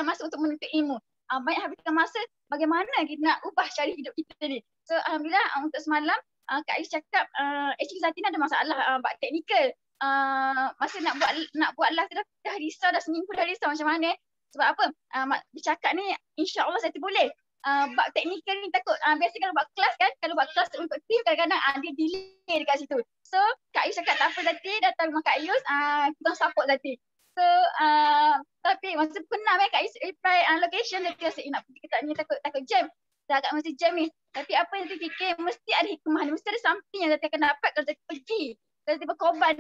masa untuk menuntut ilmu. Banyak habiskan masa bagaimana kita nak ubah cara hidup kita ni. So alhamdulillah untuk semalam Kak Ais cakap actually Zati ni ada masalah bab teknikal. Masa nak buat live tu dah risau, dah seminggu dah risau macam mana. Sebab apa? Bercakap ni insya-Allah Zati boleh. Bab teknikal ni takut. Biasa kalau buat kelas kan, kalau buat kelas untuk team kadang-kadang dia delay dekat situ. So Kak Ayus cakap tak apa Zati, datang rumah Kak Ayus, kita support Zati. So tapi masa pernah Kak Ayus reply location Zati rasa nak pergi ke tak ni, takut jam. Dah agak mesti jam ni. Tapi apa yang Zati fikir, mesti ada hikmah ni, mesti ada something yang Zati akan dapat kalau Zati pergi. Zati berkorban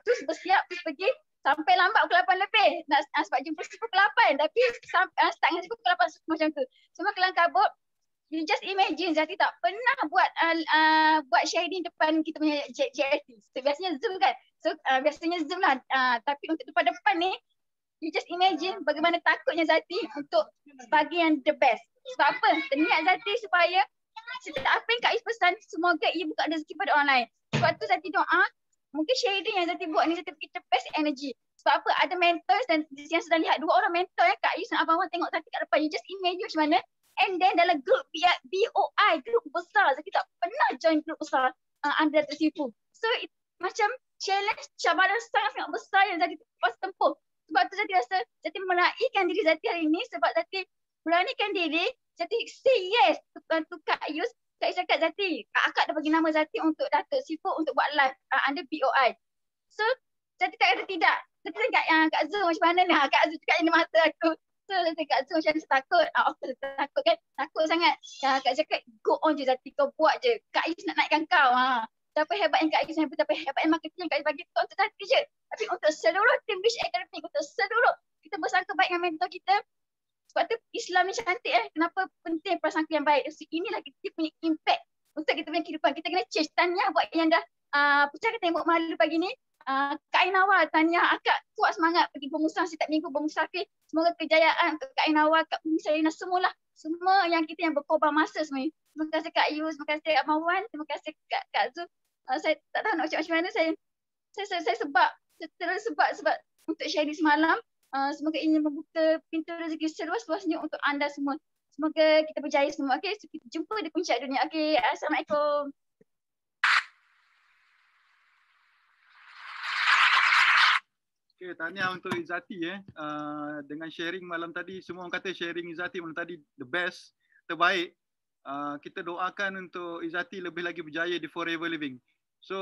terus bersiap, terus pergi. Sampai lambat pukul 8 lebih. Sebab jumpa pukul 8. Tapi start dengan pukul 8 macam tu. Cuma kelang kabut. You just imagine Zati tak pernah buat sharing depan kita punya JLT. So, biasanya Zoom kan. So biasanya Zoom lah. Tapi untuk depan-depan ni, you just imagine bagaimana takutnya Zati untuk bagi yang the best. Sebab apa? Niat Zati supaya setiap apa yang Kak Is pesan, semoga ia buka rezeki pada orang lain. Sebab tu Zati doa, mungkin sharing yang Zati buat ni Zati kita best energy. Sebab apa? Ada mentors dan yang sedang lihat 2 orang mentor Kak Is dan Abang Wan tengok Zati kat depan. You just imagine macam mana. And then dalam grup BOI, grup besar. Zati tak pernah join grup besar anda tersipu. So macam challenge, cabaran sangat-sangat besar yang Zati terpaksa tempuh. Sebab tu Zati rasa Zati menaikkan diri Zati hari ini. Sebab Zati beranikan diri. Zati say yes to Kak Yus. Kak Yus cakap Zati, akak dah bagi nama Zati untuk Datuk Sifu untuk buat live under BOI. So Zati tak kata tidak. Zati cakap Kak Zul macam mana ni? Kak Zul cakap ini mata aku. So Zati Kak Zul macam mana takut? Of course takut kan? Takut sangat. Kak cakap go on je Zati, kau buat je. Kak Yus nak naikkan kau. Betapa hebat yang Kak Yus, betapa hebat yang marketing yang Kak Yus bagi tu untuk Zati je. Tapi untuk seluruh tim Wish Academy, untuk seluruh kita bersangka baik dengan mentor kita. Sebab tu Islam ni cantik Kenapa penting prasangka yang baik. So, inilah kita punya impact untuk kita punya kehidupan. Kita kena change. Tahniah buat yang dah percaya tembok malu pagi ni. Kak Ainawa, tahniah akak kuat semangat pergi bermusafir setiap minggu bermusafir. Semoga kejayaan untuk Kak Ainawa, Kak Misalina semualah. Semua yang kita yang berkorban masa semua ni. Terima kasih Kak Yus, terima kasih Abang Wan, terima kasih Kak Zul. Saya tak tahu nak ucap macam mana. Saya sebab untuk sharing semalam. Semoga ini membuka pintu rezeki seluas-luasnya untuk anda semua. Semoga kita berjaya semua. Okey, so kita jumpa di puncak dunia. Okey, Assalamualaikum. Okay, tahniah untuk Izzati dengan sharing malam tadi. Semua orang kata sharing Izzati malam tadi the best, terbaik. Kita doakan untuk Izzati lebih lagi berjaya di Forever Living. So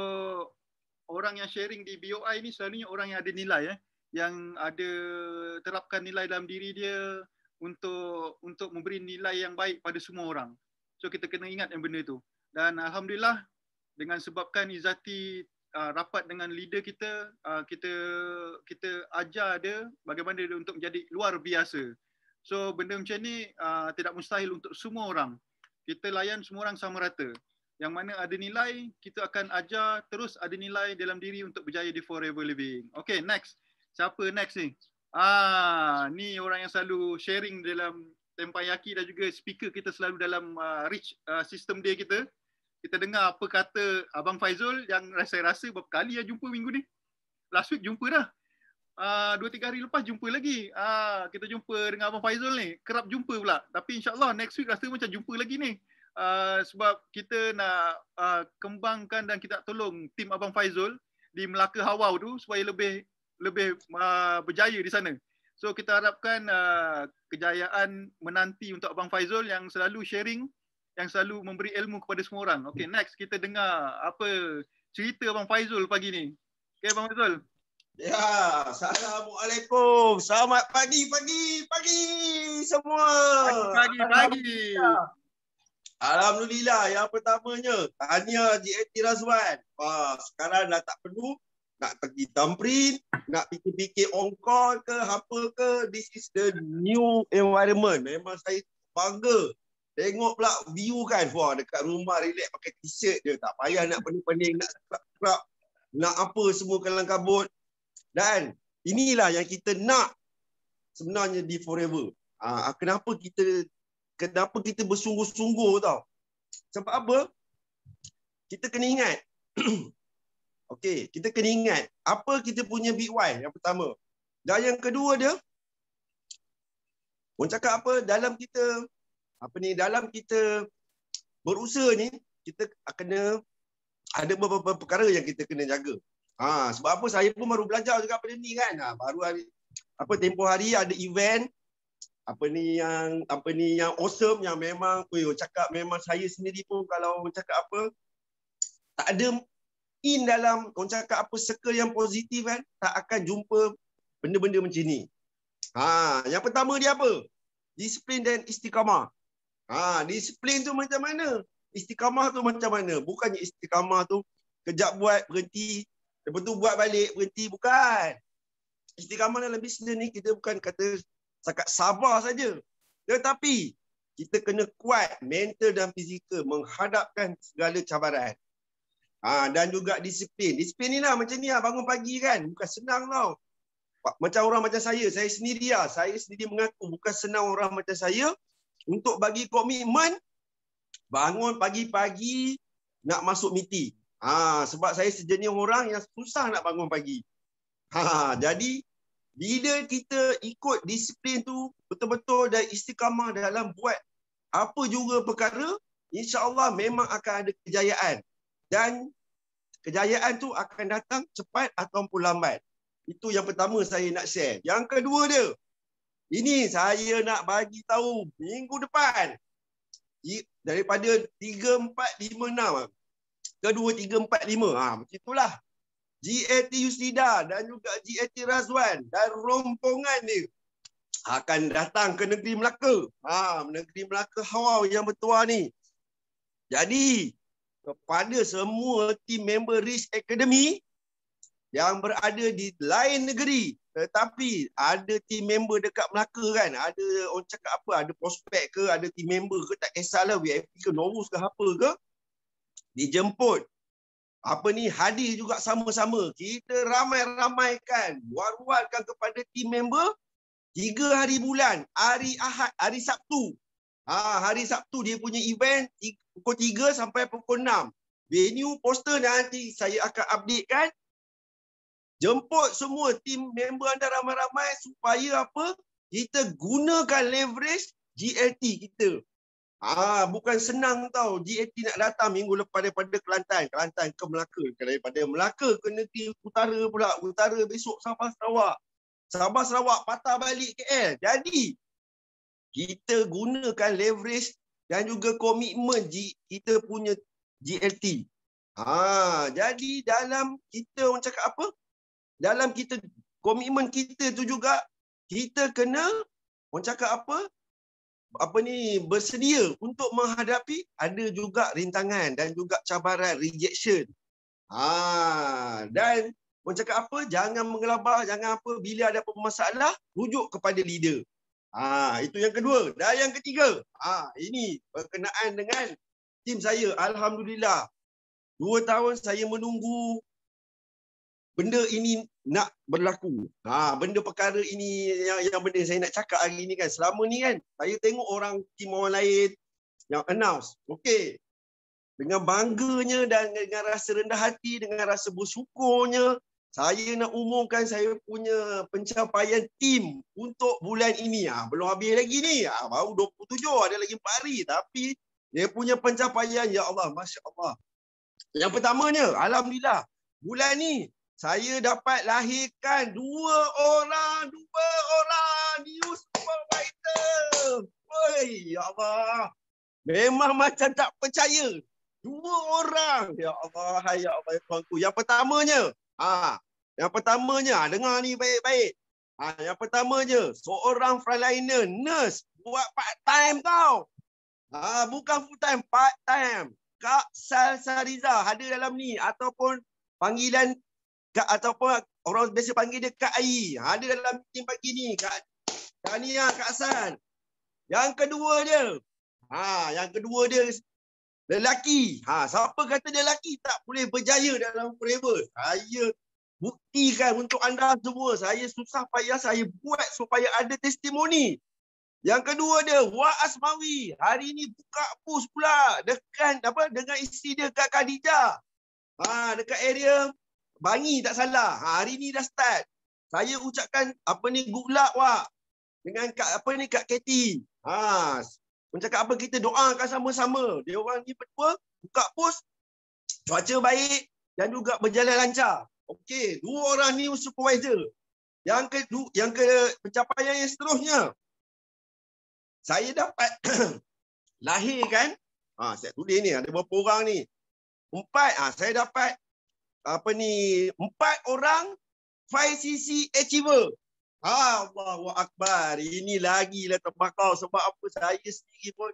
orang yang sharing di BOI ni selalunya orang yang ada nilai yang ada terapkan nilai dalam diri dia untuk memberi nilai yang baik pada semua orang. So kita kena ingat yang benda tu. Dan alhamdulillah dengan sebabkan Izzati rapat dengan leader kita, kita ajar dia bagaimana dia untuk menjadi luar biasa. So benda macam ni tidak mustahil untuk semua orang. Kita layan semua orang sama rata. Yang mana ada nilai, kita akan ajar terus ada nilai dalam diri untuk berjaya di Forever Living. Okay, next. Siapa next ni? Ni orang yang selalu sharing dalam Tempayaki dan juga speaker kita selalu dalam Rich System Day kita. Kita dengar apa kata Abang Faizul yang saya rasa berapa kali jumpa minggu ni. Last week jumpa dah. 2-3 hari lepas jumpa lagi. Kita jumpa dengan Abang Faizul ni. Kerap jumpa pula. Tapi insyaAllah next week rasa macam jumpa lagi ni. Sebab kita nak kembangkan dan kita tolong tim Abang Faizul di Melaka Hawau tu supaya lebih berjaya di sana. So kita harapkan kejayaan menanti untuk Abang Faizul yang selalu sharing, yang selalu memberi ilmu kepada semua orang. Okay, next kita dengar apa cerita Abang Faizul pagi ni. Okay, Abang Faizul. Ya, Assalamualaikum. Selamat pagi semua. Pagi. Alhamdulillah, yang pertamanya tahniah GAT Razwan. Sekarang dah tak perlu nak pergi thumbprint, nak fikir-fikir on call ke apa ke. This is the new environment. Memang saya bangga. Tengok pula view kan. Wah, dekat rumah relax pakai t-shirt je. Tak payah nak pening-pening, nak scrub, nak apa semua kelang kabut. Dan inilah yang kita nak sebenarnya di Forever. Kenapa kita bersungguh-sungguh tau. Sebab apa? Kita kena ingat. Okey, kita kena ingat apa kita punya big why yang pertama. Dan yang kedua dia, Orang cakap apa, dalam kita berusaha ni, kita kena ada beberapa perkara yang kita kena jaga. Sebab apa, saya pun baru belajar juga pada ni kan. Baru tempoh hari ada event yang awesome, yang memang orang cakap memang saya sendiri pun kalau orang cakap apa, tak ada in dalam orang cakap apa circle yang positif kan, tak akan jumpa benda-benda macam ni. Yang pertama dia apa? Disiplin dan istiqamah. Disiplin tu macam mana? Istiqamah tu macam mana? Bukannya istiqamah tu kejap buat, berhenti, lepas tu buat balik, berhenti. Bukan. Istiqamah dalam bisnes ni kita bukan kata setakat sabar saja. Tetapi kita kena kuat mental dan fizikal menghadapkan segala cabaran. Dan juga disiplin. Disiplin ni lah macam ni lah, bangun pagi kan. Bukan senang tau. Macam orang macam saya sendiri lah. Saya sendiri mengaku bukan senang orang macam saya untuk bagi komitmen bangun pagi-pagi nak masuk meeting. Sebab saya sejenis orang yang susah nak bangun pagi. Jadi bila kita ikut disiplin tu betul-betul dan istiqamah dalam buat apa juga perkara, insya-Allah memang akan ada kejayaan. Dan kejayaan tu akan datang cepat ataupun lambat. Itu yang pertama saya nak share. Yang kedua dia, ini saya nak bagi tahu minggu depan. Daripada 3, 4, 5, 6. Kedua, 3, 4, 5. Macam itulah. GAT Yusnida dan juga GAT Razwan dan rombongan ni akan datang ke negeri Melaka. Negeri Melaka Hawau yang bertuah ni. Jadi, kepada semua team member Risk Academy yang berada di lain negeri, tetapi ada team member dekat Melaka kan, ada orang cakap apa, ada prospek ke, ada team member ke, tak kisahlah VIP ke, Norwus ke apa ke, dijemput. Hadir juga sama-sama. Kita ramai-ramaikan, war-warkan kepada team member 3 hari bulan, hari Ahad, hari Sabtu. Hari Sabtu dia punya event pukul 3 sampai pukul 6. Venue, poster nanti saya akan update kan. Jemput semua team member anda ramai-ramai supaya apa? Kita gunakan leverage GLT kita. Bukan senang tau GLT nak datang minggu lepas daripada Kelantan ke Melaka. Daripada Melaka ke negeri utara pula. Utara besok Sabah Sarawak. Sabah Sarawak patah balik KL. Jadi kita gunakan leverage dan juga komitmen kita punya GLT. Jadi dalam kita orang cakap apa? Dalam kita komitmen kita tu juga kita kena orang cakap apa bersedia untuk menghadapi ada juga rintangan dan juga cabaran rejection. Dan orang cakap apa, jangan menggelabah, jangan apa, bila ada apa masalah rujuk kepada leader. Itu yang kedua. Dan yang ketiga, ini berkenaan dengan tim saya. Alhamdulillah 2 tahun saya menunggu benda ini nak berlaku. Benda perkara ini yang benda saya nak cakap hari ni kan. Selama ni kan, saya tengok tim orang lain yang announce. Okey. Dengan bangganya dan dengan rasa rendah hati, dengan rasa bersyukurnya, saya nak umumkan saya punya pencapaian tim untuk bulan ini. Belum habis lagi ni. Baru 27, ada lagi 4 hari. Tapi dia punya pencapaian, ya Allah, Masya Allah. Yang pertamanya, Alhamdulillah, bulan ni, saya dapat lahirkan 2 orang new supervisor. Oi, ya Allah. Memang macam tak percaya. 2 orang. Ya Allah, ya Allah, Tuhanku. Yang pertamanya, dengar ni baik-baik. Yang pertamanya, seorang frontliner, nurse, buat part time tau. Bukan full time, part time. Kak Salsariza ada dalam ni, ataupun panggilan Kak, ataupun orang biasa panggil dia Kak Ai. Ada dalam tim pagi ni. Kak Tania, Kak San. Yang kedua dia. Lelaki. Siapa kata dia lelaki tak boleh berjaya dalam forever. Saya buktikan untuk anda semua. Saya susah payah saya buat supaya ada testimoni. Yang kedua dia, Wak Asmawi. Hari ni buka push pula. Dengan isteri dia Kak Khadijah. Dekat area Bangi tak salah. Hari ni dah start. Saya ucapkan good luck Wak. dengan Kak Katie. Orang cakap apa, kita doakan sama-sama. Dia orang ni berdua buka post, cuaca baik dan juga berjalan lancar. Okey, dua orang ni supervisor. Yang pencapaian yang seterusnya, saya dapat lahirkan, saya tulis ni, ada berapa orang ni? 4, saya dapat 4 orang 5cc achiever. Allahu Akbar. Ini lagi lah terbakar. Sebab apa, saya sendiri pun,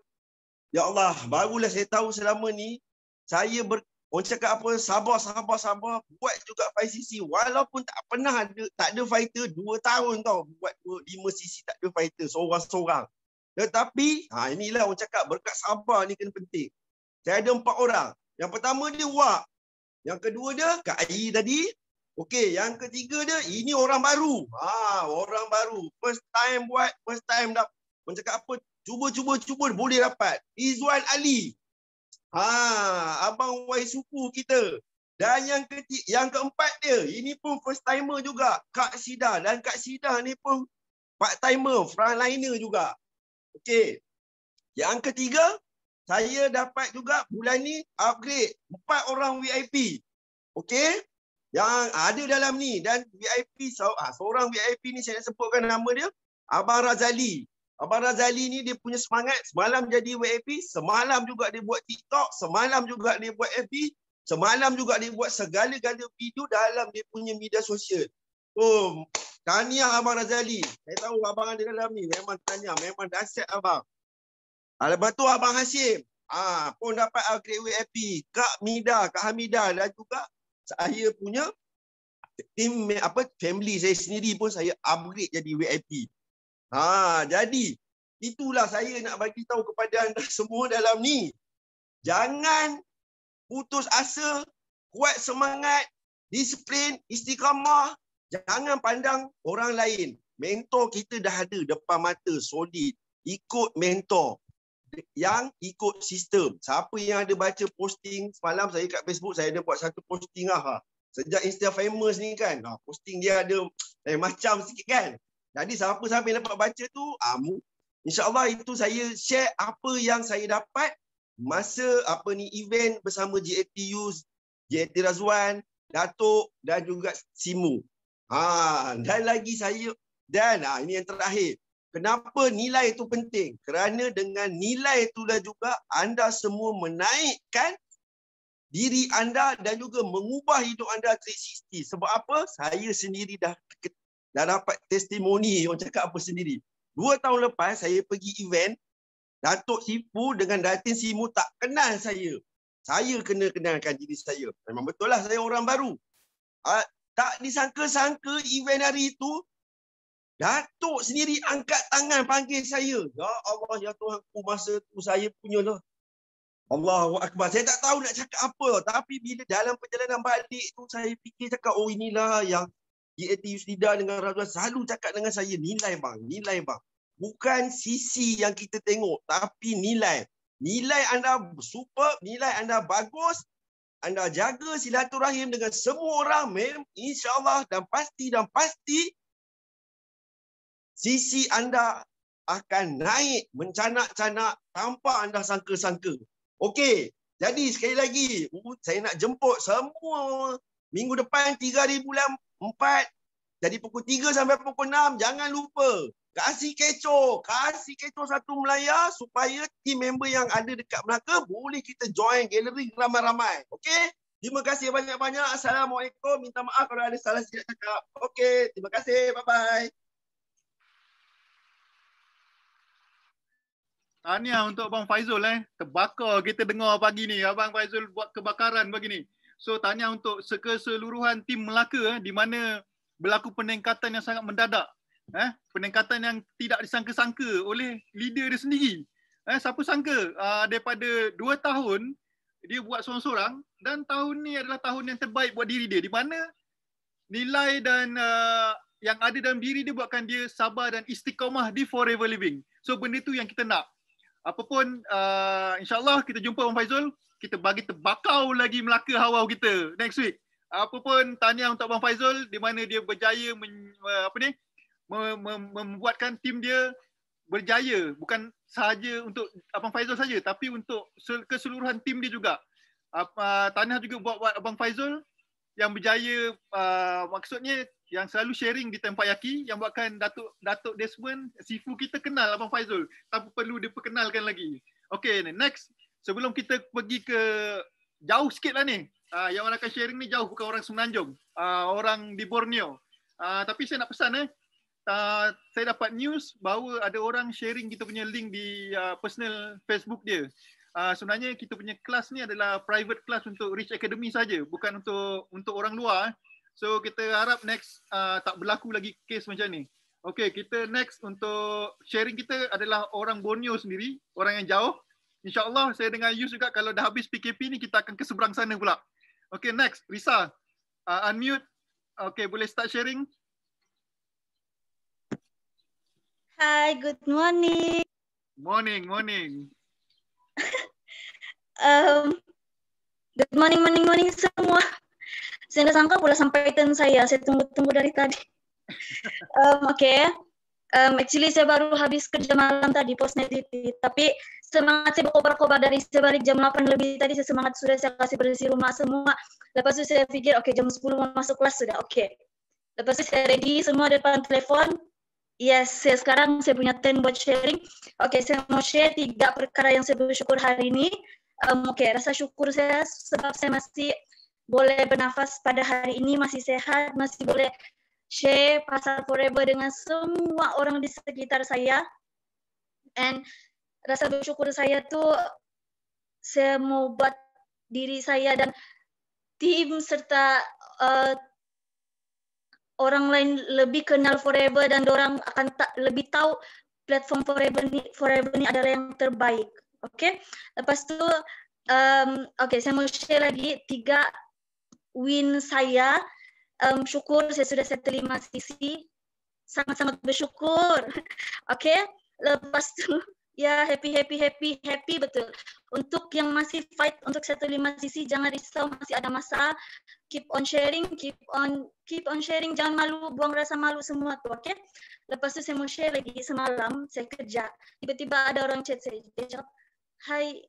ya Allah, barulah saya tahu selama ni, saya orang cakap apa, sabar, buat juga 5cc. Walaupun tak pernah tak ada fighter, 2 tahun tau, buat 5cc tak ada fighter, seorang-seorang. Tetapi, inilah orang cakap, berkat sabar ni kena penting. Saya ada 4 orang. Yang pertama dia Wak. Yang kedua dia Kak Ai tadi. Okey, yang ketiga dia, ini orang baru. Orang baru. First time dah. Orang cakap apa, cuba boleh dapat. Izwan Ali. Abang Wai suku kita. Dan yang keempat dia, ini pun first timer juga, Kak Sida. Dan Kak Sida ni pun part timer, frontliner juga. Okey. Yang ketiga, saya dapat juga bulan ni upgrade 4 orang VIP. Okey? Yang ada dalam ni, dan VIP seorang VIP ni saya nak sebutkan nama dia, Abang Razali. Abang Razali ni dia punya semangat, semalam jadi VIP, semalam juga dia buat TikTok, semalam juga dia buat FB, semalam juga dia buat segala-gala video dalam dia punya media sosial. Tahniah Abang Razali. Saya tahu abang ada dalam ni, memang tahniah, memang dahsyat abang. Lepas tu Abang Hashim pun dapat upgrade VIP. Kak Hamidah dan juga saya punya tim family saya sendiri pun saya upgrade jadi VIP. Jadi itulah saya nak bagi tahu kepada anda semua dalam ni. Jangan putus asa, kuat semangat, disiplin, istiqamah. Jangan pandang orang lain. Mentor kita dah ada depan mata, solid. Ikut mentor yang ikut sistem. Siapa yang ada baca posting semalam saya kat Facebook, saya ada buat satu posting sejak Insta famous ni kan, posting dia ada macam sikit kan. Jadi siapa yang dapat baca tu, insya-Allah itu saya share apa yang saya dapat masa event bersama JATU, JAT Razwan, Datuk dan juga Simu. Dan lagi saya, dan ini yang terakhir. Kenapa nilai itu penting? Kerana dengan nilai itulah juga anda semua menaikkan diri anda dan juga mengubah hidup anda 360. Sebab apa? Saya sendiri dah dapat testimoni, orang cakap apa sendiri. 2 tahun lepas saya pergi event, Datuk Sipu dengan Datin Simu tak kenal saya. Saya kena kenalkan diri saya. Memang betul lah saya orang baru. Tak disangka-sangka event hari itu, Datuk sendiri angkat tangan panggil saya. Ya Allah, ya Tuhanku, masa tu saya punya lah. Allahu Akbar. Saya tak tahu nak cakap apa. Tapi bila dalam perjalanan balik tu, saya fikir cakap, inilah yang JATU Sida dengan Razwan selalu cakap dengan saya. Nilai bang. Bukan sisi yang kita tengok, tapi nilai. Nilai anda super, nilai anda bagus. Anda jaga silaturahim dengan semua orang, insya-Allah, dan pasti sisi anda akan naik mencanak-canak tanpa anda sangka-sangka. Okey, jadi sekali lagi saya nak jemput semua minggu depan 3 bulan 4, jadi pukul 3 sampai pukul 6. Jangan lupa kasih kecoh satu Melaya supaya team member yang ada dekat Melaka boleh kita join galeri ramai-ramai. Okey? Terima kasih banyak-banyak. Assalamualaikum. Minta maaf kalau ada salah silap cakap. Okey, terima kasih. Bye-bye. Tahniah untuk Abang Faizul terbakar kita dengar pagi ni. Abang Faizul buat kebakaran pagi ni. So tahniah untuk keseluruhan tim Melaka di mana berlaku peningkatan yang sangat mendadak. Peningkatan yang tidak disangka-sangka oleh leader dia sendiri. Siapa sangka daripada 2 tahun dia buat seorang-seorang dan tahun ni adalah tahun yang terbaik buat diri dia, di mana nilai dan yang ada dalam diri dia buatkan dia sabar dan istiqamah di forever living. So benda tu yang kita nak. Apapun insya-Allah kita jumpa Abang Faizul, kita bagi terbakau lagi Melaka Hawau kita next week. Apapun tahniah untuk Abang Faizul di mana dia berjaya membuatkan tim dia berjaya, bukan sahaja untuk Abang Faizul saja, tapi untuk keseluruhan tim dia juga. Tahniah juga buat Abang Faizul yang berjaya, maksudnya yang selalu sharing di tempat Yaki, yang buatkan Datuk Desmond, Sifu kita kenal Abang Faizul, tanpa perlu diperkenalkan lagi. Okay, next, sebelum kita pergi ke jauh sikit lah ni, yang orang akan sharing ni jauh, bukan orang Semenanjung, orang di Borneo. Tapi saya nak pesan saya dapat news bahawa ada orang sharing kita punya link di personal Facebook dia. Sebenarnya kita punya kelas ni adalah private class untuk Rich Academy saja, bukan untuk orang luar. So kita harap next tak berlaku lagi kes macam ni. Okay, kita next untuk sharing kita adalah orang Borneo sendiri, orang yang jauh. InsyaAllah saya dengan Yus juga, kalau dah habis PKP ni kita akan ke seberang sana pula. Okay, next, Risa, unmute. Okay, boleh start sharing. Hi, good morning. Morning. Good morning semua. Saya tak sangka pula sampai turn saya tunggu dari tadi. Okay. Actually saya baru habis kerja malam tadi post duty, tapi semangat saya berkobar-kobar dari sebalik jam 8 lebih tadi. Saya semangat sudah, saya kasih bersih rumah semua. Lepas itu saya pikir okay, jam 10 mau masuk kelas sudah. Okay. Lepas itu saya ready semua depan telefon. Yes, sekarang saya punya turn buat sharing. Okay, saya mau share 3 perkara yang saya bersyukur hari ini. Okay, rasa syukur saya sebab saya masih boleh bernafas pada hari ini, masih sehat, masih boleh share pasal Forever dengan semua orang di sekitar saya. And rasa bersyukur saya tuh saya mau buat diri saya dan tim serta orang lain lebih kenal Forever dan orang akan lebih tahu platform Forever ni adalah yang terbaik. Okay. Lepas tu, okay, saya mau share lagi 3 win saya. Syukur saya sudah settle 5 sisi. Sangat-sangat bersyukur. Okay. Lepas tu, ya happy betul. Untuk yang masih fight untuk settle 5 sisi, jangan risau, masih ada masa. Keep on sharing, keep on sharing, jangan malu, buang rasa malu semua tuh, okay? Lepas tu saya mau share lagi, semalam saya kerja, tiba-tiba ada orang chat saya, dia jawab, Hai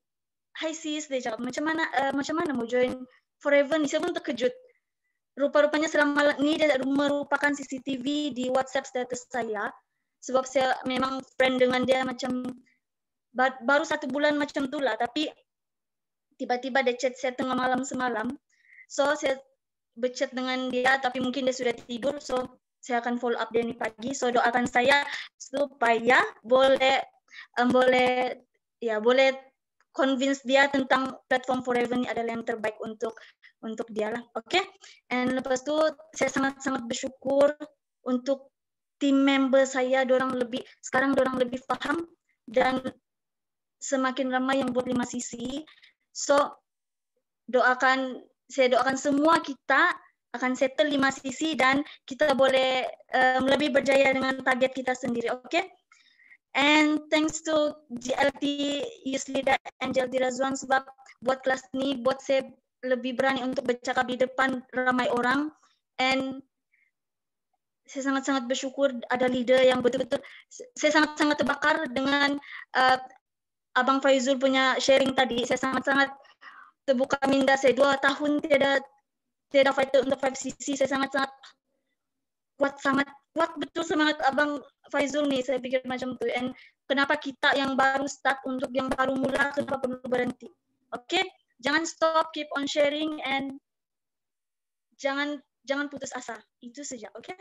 sis, dia jawab, macam mana mau join Forever ni? Saya pun terkejut. Rupa-rupanya selama ini dia merupakan CCTV di WhatsApp status saya, sebab saya memang friend dengan dia macam baru 1 bulan macam tu lah, tapi tiba-tiba dia chat saya tengah malam semalam. So saya berchat dengan dia, tapi mungkin dia sudah tidur, so saya akan follow up dia ni pagi. So doakan saya supaya boleh convince dia tentang platform Forever ni adalah yang terbaik untuk dia lah. Okay? And lepas tu saya sangat-sangat bersyukur untuk team member saya, sekarang dorang lebih faham dan semakin ramai yang buat 5 sisi. So saya doakan semua kita akan settle 5 sisi dan kita boleh lebih berjaya dengan target kita sendiri, okay? And thanks to GLT Yuslida and JLT Razwan sebab buat kelas ni buat saya lebih berani untuk bercakap di depan ramai orang. And saya sangat-sangat bersyukur ada leader yang betul-betul, saya sangat-sangat terbakar dengan Abang Faizul punya sharing tadi. Saya sangat-sangat terbuka minda, saya 2 tahun tiada fighter untuk 5 sisi. Saya sangat-sangat kuat betul semangat Abang Faizul ni. Saya pikir macam tu. And kenapa kita yang baru start, untuk yang baru mula, kenapa perlu berhenti? Okay, jangan stop, keep on sharing and jangan putus asa. Itu saja, okay?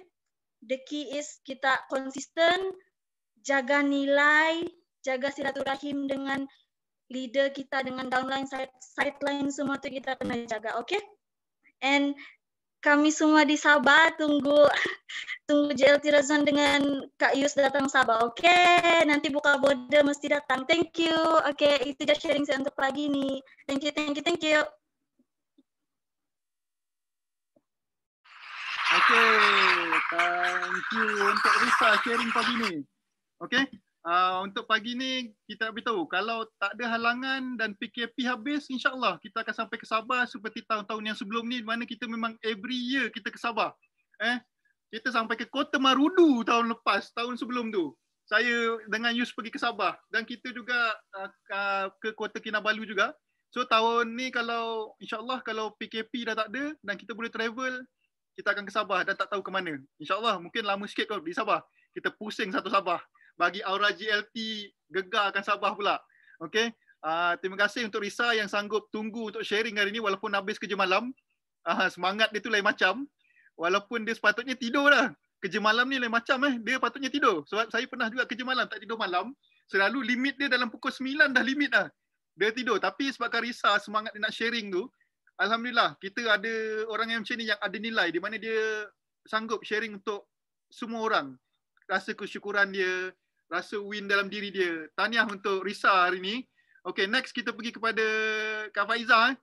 The key is kita konsisten, jaga nilai, jaga silaturahim dengan leader kita, dengan downline, sideline, semua itu kita kena jaga, okay? And kami semua di Sabah tunggu JLT Razwan dengan Kak Yus datang Sabah, okay? Nanti buka border mesti datang. Thank you. Okay, itu dah sharing saya untuk pagi ni. Thank you. Okay, thank you untuk Risa sharing pagi ni. Okay. Untuk pagi ni kita nak beritahu kalau tak ada halangan dan PKP habis, insyaAllah kita akan sampai ke Sabah seperti tahun-tahun yang sebelum ni, di mana kita memang every year kita ke Sabah. Kita sampai ke Kota Marudu tahun lepas, tahun sebelum tu. Saya dengan Yus pergi ke Sabah dan kita juga ke Kota Kinabalu juga. So tahun ni kalau insyaAllah kalau PKP dah tak ada dan kita boleh travel, kita akan ke Sabah dan tak tahu ke mana. InsyaAllah mungkin lama sikit kot di Sabah. Kita pusing satu Sabah. Bagi Aura GLT gegarkan Sabah pula. Okay. Terima kasih untuk Risa yang sanggup tunggu untuk sharing hari ni walaupun habis kerja malam. Semangat dia tu lain macam. Walaupun dia sepatutnya tidur dah. Kerja malam ni lain macam dia patutnya tidur. Sebab saya pernah juga kerja malam, tak tidur malam. Selalu limit dia dalam pukul 9 dah limit dah. Dia tidur. Tapi sebabkan Risa semangat dia nak sharing tu, alhamdulillah kita ada orang yang macam ni yang ada nilai di mana dia sanggup sharing untuk semua orang. Rasa kesyukuran dia, rasa win dalam diri dia. Tahniah untuk Risa hari ni. Okay, next kita pergi kepada Kak Faizah.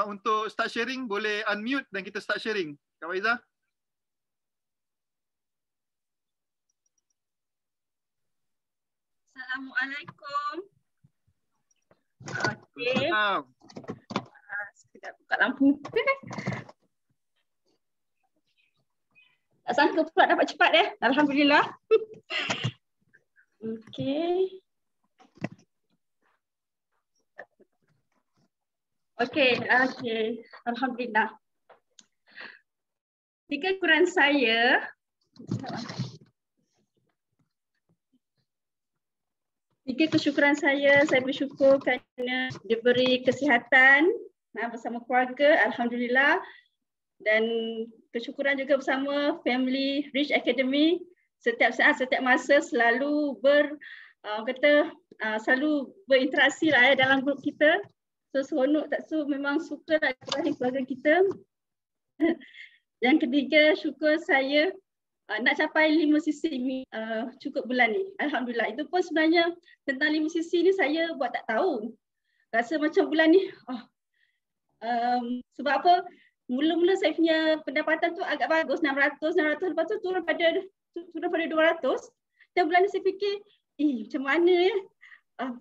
Untuk start sharing, boleh unmute dan kita start sharing. Kak Faizah. Assalamualaikum. Okey. Sekejap buka lampu. Tak sangka pula dapat cepat Alhamdulillah. Okey. Okey. Alhamdulillah. Tiga kekurangan saya. Tiga kesyukuran saya bersyukur kerana diberi kesihatan bersama keluarga, alhamdulillah. Dan kesyukuran juga bersama family Rich Academy, setiap saat, setiap masa selalu selalu berinteraksi lah dalam grup kita. So seronok tak memang suka lah keluarga kita. Yang ketiga, syukur saya nak capai 5 sisi cukup bulan ni. Alhamdulillah. Itu pun sebenarnya tentang 5 sisi ni saya buat tak tahu. Rasa macam bulan ni sebab apa? Mula-mula saya punya pendapatan tu agak bagus, 600, lepas tu turun pada 200. Dan bulan ni saya fikir, macam mana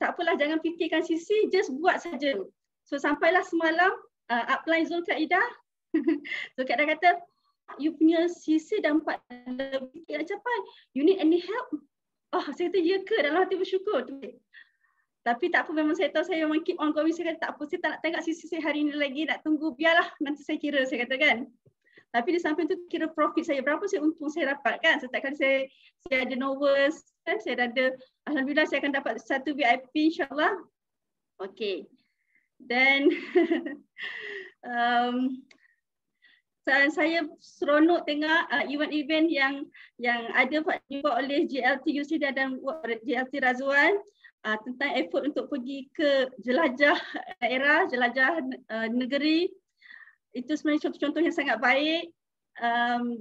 tak apalah, jangan fikirkan sisi, just buat saja. So sampailah semalam upline Zulkaidah. Zulkaidah kata, you punya sisi dah 4 lebih nak capai. You need any help? Saya kata ya ke? Dalam hati bersyukur. Tapi tak apa, memang saya tahu saya memang keep on going. Saya kata tak apa, saya tak nak tengok sisi saya hari ni lagi, nak tunggu, biarlah nanti saya kira, saya kata kan. Tapi di samping tu kira profit saya, berapa saya untung saya dapat kan. Setiap kali saya ada novels, kan, saya ada, alhamdulillah saya akan dapat satu VIP insyaAllah. Okay. Dan saya seronok tengok event-event yang ada dibuat oleh JLT Yusrida dan JLT Razwan tentang effort untuk pergi ke jelajah daerah, jelajah negeri. Itu sebenarnya contoh-contoh yang sangat baik.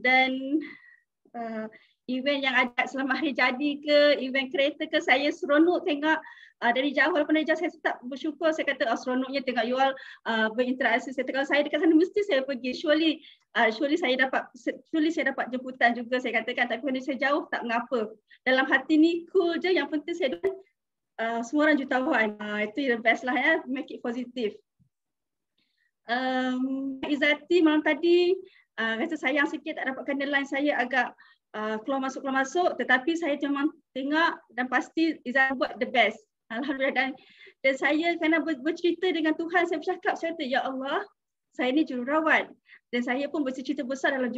Dan event yang ada selama hari jadi ke, event kereta ke, saya seronok tengok dari jauh. Walaupun dari jauh saya tetap bersyukur. Saya kata seronoknya tengok you all berinteraksi. Saya kata kalau saya dekat sana mesti saya pergi. Surely saya dapat jemputan juga, saya katakan. Tapi kalau saya jauh tak mengapa. Dalam hati ni cool je, yang penting saya semua orang jutawan. Itu the best lah ya, make it positive. Izzati malam tadi rasa sayang sikit tak dapatkan line saya agak keluar masuk, tetapi saya memang tengok dan pasti Izzati buat the best. Alhamdulillah. Dan saya kerana bercerita dengan Tuhan, saya bercakap, saya kata, ya Allah, saya ni jururawat dan saya pun bercita-cita besar dalam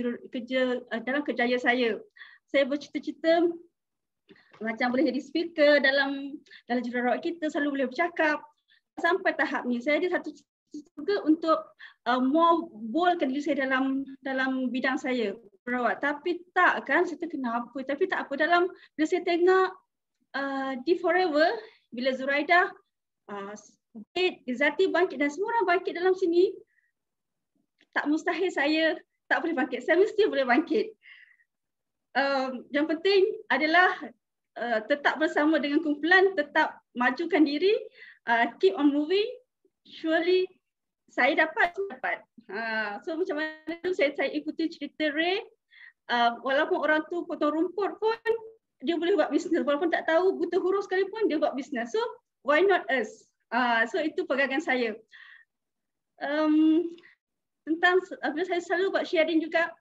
kerjaya saya. Saya bercita-cita macam boleh jadi speaker dalam jururawat kita, selalu boleh bercakap. Sampai tahap ni saya ada satu juga untuk more boldkan diri saya dalam bidang saya jururawat. Tapi tak kan, saya kata kenapa? Tapi tak apa, bila saya tengok di Forever, bila Zuraidah Izzati bangkit dan semua orang bangkit dalam sini, tak mustahil saya tak boleh bangkit. Saya mesti boleh bangkit. Yang penting adalah tetap bersama dengan kumpulan, tetap majukan diri, keep on moving. Surely saya dapat. So macam mana tu saya ikuti cerita Ray. Walaupun orang tu potong rumput pun dia boleh buat bisnes. Walaupun tak tahu buta huruf sekalipun dia buat bisnes. So why not us? So itu pegangan saya. Tentang bila saya selalu buat sharing juga,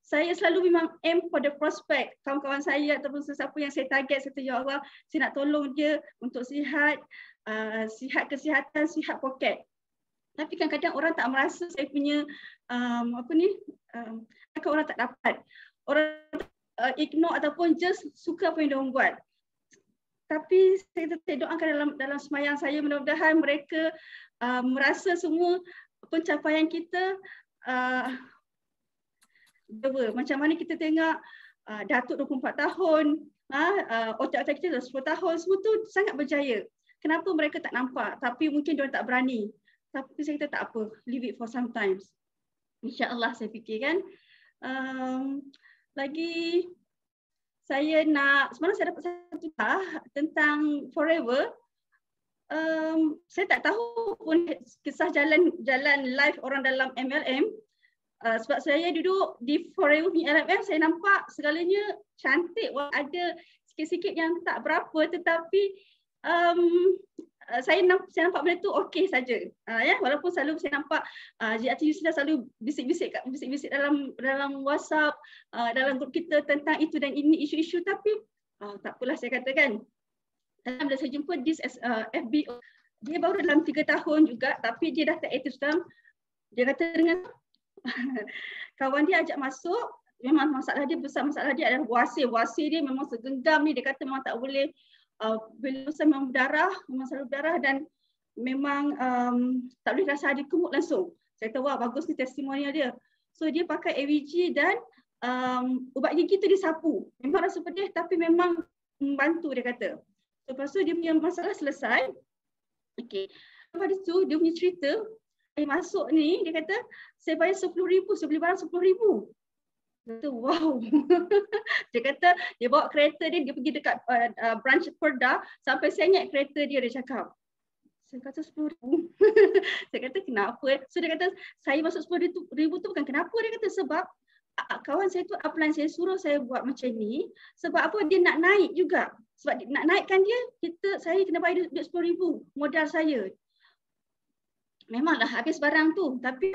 saya selalu memang aim for the prospect. Kawan-kawan saya ataupun sesiapa yang saya target, saya kata, ya Allah, saya nak tolong dia untuk sihat, sihat kesihatan, sihat poket. Tapi kadang-kadang orang tak merasa saya punya orang tak dapat. Orang ignore ataupun just suka apa yang dia buat. Tapi saya doakan dalam semayang saya, mudah-mudahan mereka merasa semua pencapaian kita macam mana kita tengok Datuk 24 tahun, otak-otak kita dah 10 tahun, semua tu sangat berjaya. Kenapa mereka tak nampak? Tapi mungkin diorang tak berani. Tapi saya kata tak apa, leave it for sometimes. InsyaAllah saya fikir kan. Lagi saya nak, sebenarnya saya dapat satu tentang Forever. Saya tak tahu pun kisah jalan live orang dalam MLM. Sebab saya duduk di Forever MLM, saya nampak segalanya cantik. Ada sikit-sikit yang tak berapa, tetapi saya nampak benda tu okey saja. Ya, walaupun selalu saya nampak GRT Yusrida selalu bisik-bisik dalam WhatsApp, dalam grup kita tentang itu dan ini isu-isu, tapi tak apalah saya katakan. Bila saya jumpa this FBO, dia baru dalam 3 tahun juga, tapi dia dah tak aktif sekarang. Dia kata dengan kawan dia ajak masuk, memang masalah dia besar, masalah dia adalah wasir. Wasir dia memang segenggam ni, dia kata memang tak boleh, bila usaha memang berdarah, memang selalu berdarah dan memang tak boleh rasa ada kemuk langsung. Saya tahu, wah bagus ni testimonial dia. So dia pakai AVG dan ubat gigi tu dia sapu. Memang rasa pedih tapi memang membantu dia kata. So, lepas tu dia punya masalah selesai. Okey. Lepas tu dia punya cerita, saya masuk ni, dia kata, saya bayar 10,000, saya beli barang 10,000. Dia kata, wow. Dia kata, dia bawa kereta dia pergi dekat branch Perda, sampai saya ingat kereta dia cakap. Saya kata 10,000. Saya kata, kenapa? So dia kata, saya masuk 10,000 tu bukan kenapa. Dia kata, sebab kawan saya tu upline saya suruh saya buat macam ni, sebab apa, dia nak naik juga. Sebab nak naikkan dia, saya kena bayar duit 10,000 modal saya. Memanglah habis barang tu, tapi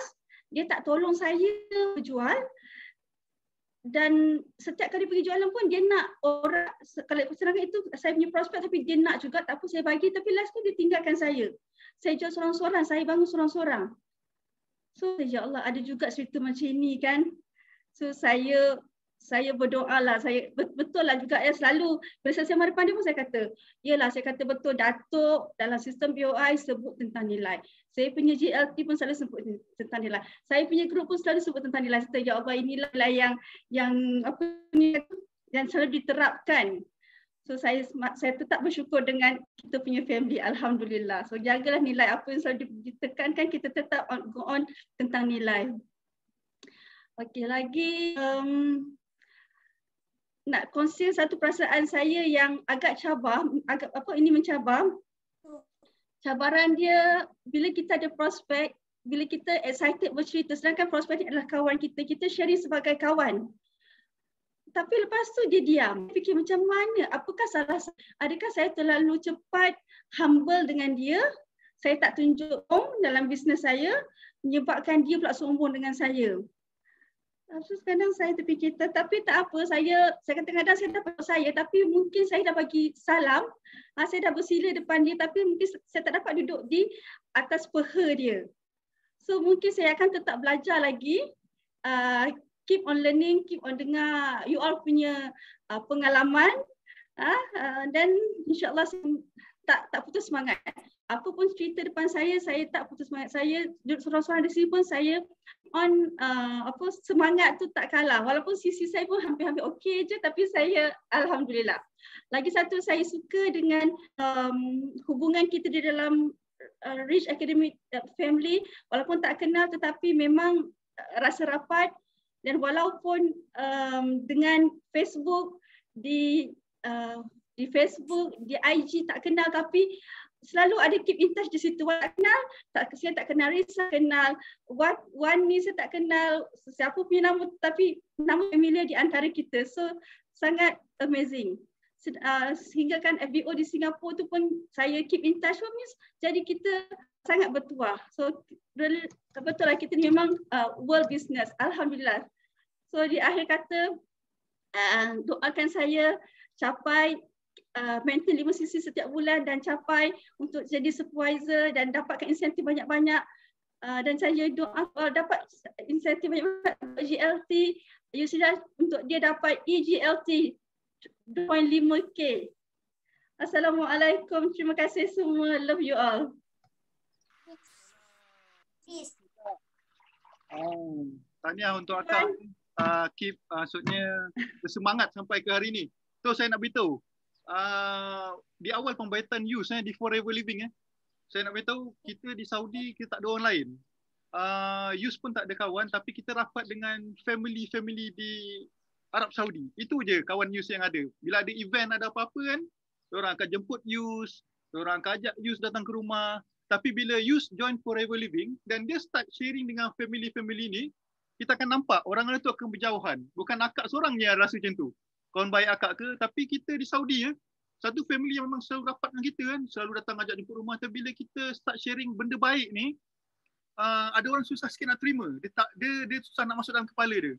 dia tak tolong saya berjual. Dan setiap kali pergi jualan pun dia nak orang, kalau sedangkan itu saya punya prospek tapi dia nak juga, tak apa saya bagi, tapi last tu dia tinggalkan saya. Saya jual seorang-seorang, saya bangun seorang-seorang. So ya Allah, ada juga cerita macam ini kan. So saya berdoa lah, saya betul lah juga ya, selalu bila saya depan dia pun saya kata, yalah saya kata betul, Datuk dalam sistem BOI sebut tentang nilai. Saya punya GLT pun selalu sebut tentang nilai. Saya punya grup pun selalu sebut tentang nilai. Saya ya Allah, inilah yang apa ni yang selalu diterapkan. So saya tetap bersyukur dengan kita punya family, alhamdulillah. So jagalah nilai, apa yang selalu ditekankan, kita tetap go on tentang nilai. Okey, lagi nak kongsi satu perasaan saya yang agak cabar, ini mencabar. Cabaran dia bila kita ada prospek, bila kita excited bercerita, sedangkan prospek ni adalah kawan kita, kita sharing sebagai kawan. Tapi lepas tu dia diam. Fikir macam mana? Apakah salah saya? Adakah saya terlalu cepat humble dengan dia? Saya tak tunjuk dalam bisnes saya, menyebabkan dia pula sombong dengan saya. So kadang saya terfikir, tapi tak apa, saya kadang-kadang saya dapat saya, tapi mungkin saya dah bagi salam, saya dah bersila depan dia, tapi mungkin saya tak dapat duduk di atas peha dia. So mungkin saya akan tetap belajar lagi, keep on learning, keep on dengar you all punya pengalaman, dan insyaAllah saya tak putus semangat. Apa pun cerita depan saya tak putus semangat. Saya duduk seorang-seorang di sini pun saya on semangat tu tak kalah. Walaupun sisi saya pun hampir-hampir okey je, tapi saya alhamdulillah. Lagi satu saya suka dengan hubungan kita di dalam Rich Academic Family, walaupun tak kenal tetapi memang rasa rapat, dan walaupun dengan Facebook di Facebook, di IG tak kenal, tapi selalu ada keep in touch di situ. Tak kenal, saya tak kenal Risa, kenal Wan ni saya tak kenal siapa punya nama, tapi nama familiar di antara kita. So sangat amazing. Sehingga kan FBO di Singapura tu pun saya keep in touch, jadi kita sangat bertuah. So betul lah kita ni memang world business, alhamdulillah. So di akhir kata, doakan saya capai maintain 5 sesi setiap bulan dan capai untuk jadi supervisor dan dapatkan insentif banyak-banyak. Dan saya doa dapat insentif banyak-banyak GLT Yuslidah untuk dia dapat EGLT 2.5K. Assalamualaikum. Terima kasih semua. Love you all. Tahniah untuk akak. Keep maksudnya bersemangat sampai ke hari ni. So saya nak beritahu di awal pembaitan use di Forever Living saya nak beritahu kita di Saudi kita tak ada orang lain. Use pun tak ada kawan, tapi kita rapat dengan family di Arab Saudi. Itu je kawan Use yang ada. Bila ada event, ada apa-apa kan, diorang akan jemput Use, diorang akan ajak Use datang ke rumah. Tapi bila Use join Forever Living dan dia start sharing dengan family ni, kita akan nampak orang tu akan berjauhan. Bukan akak seorang yang rasa macam tu. Kawan baik akak ke, tapi kita di Saudi satu family yang memang selalu rapat dengan kita kan, selalu datang ajak jemput rumah. Tapi bila kita start sharing benda baik ni, ada orang susah sikit nak terima. Dia susah nak masuk dalam kepala dia.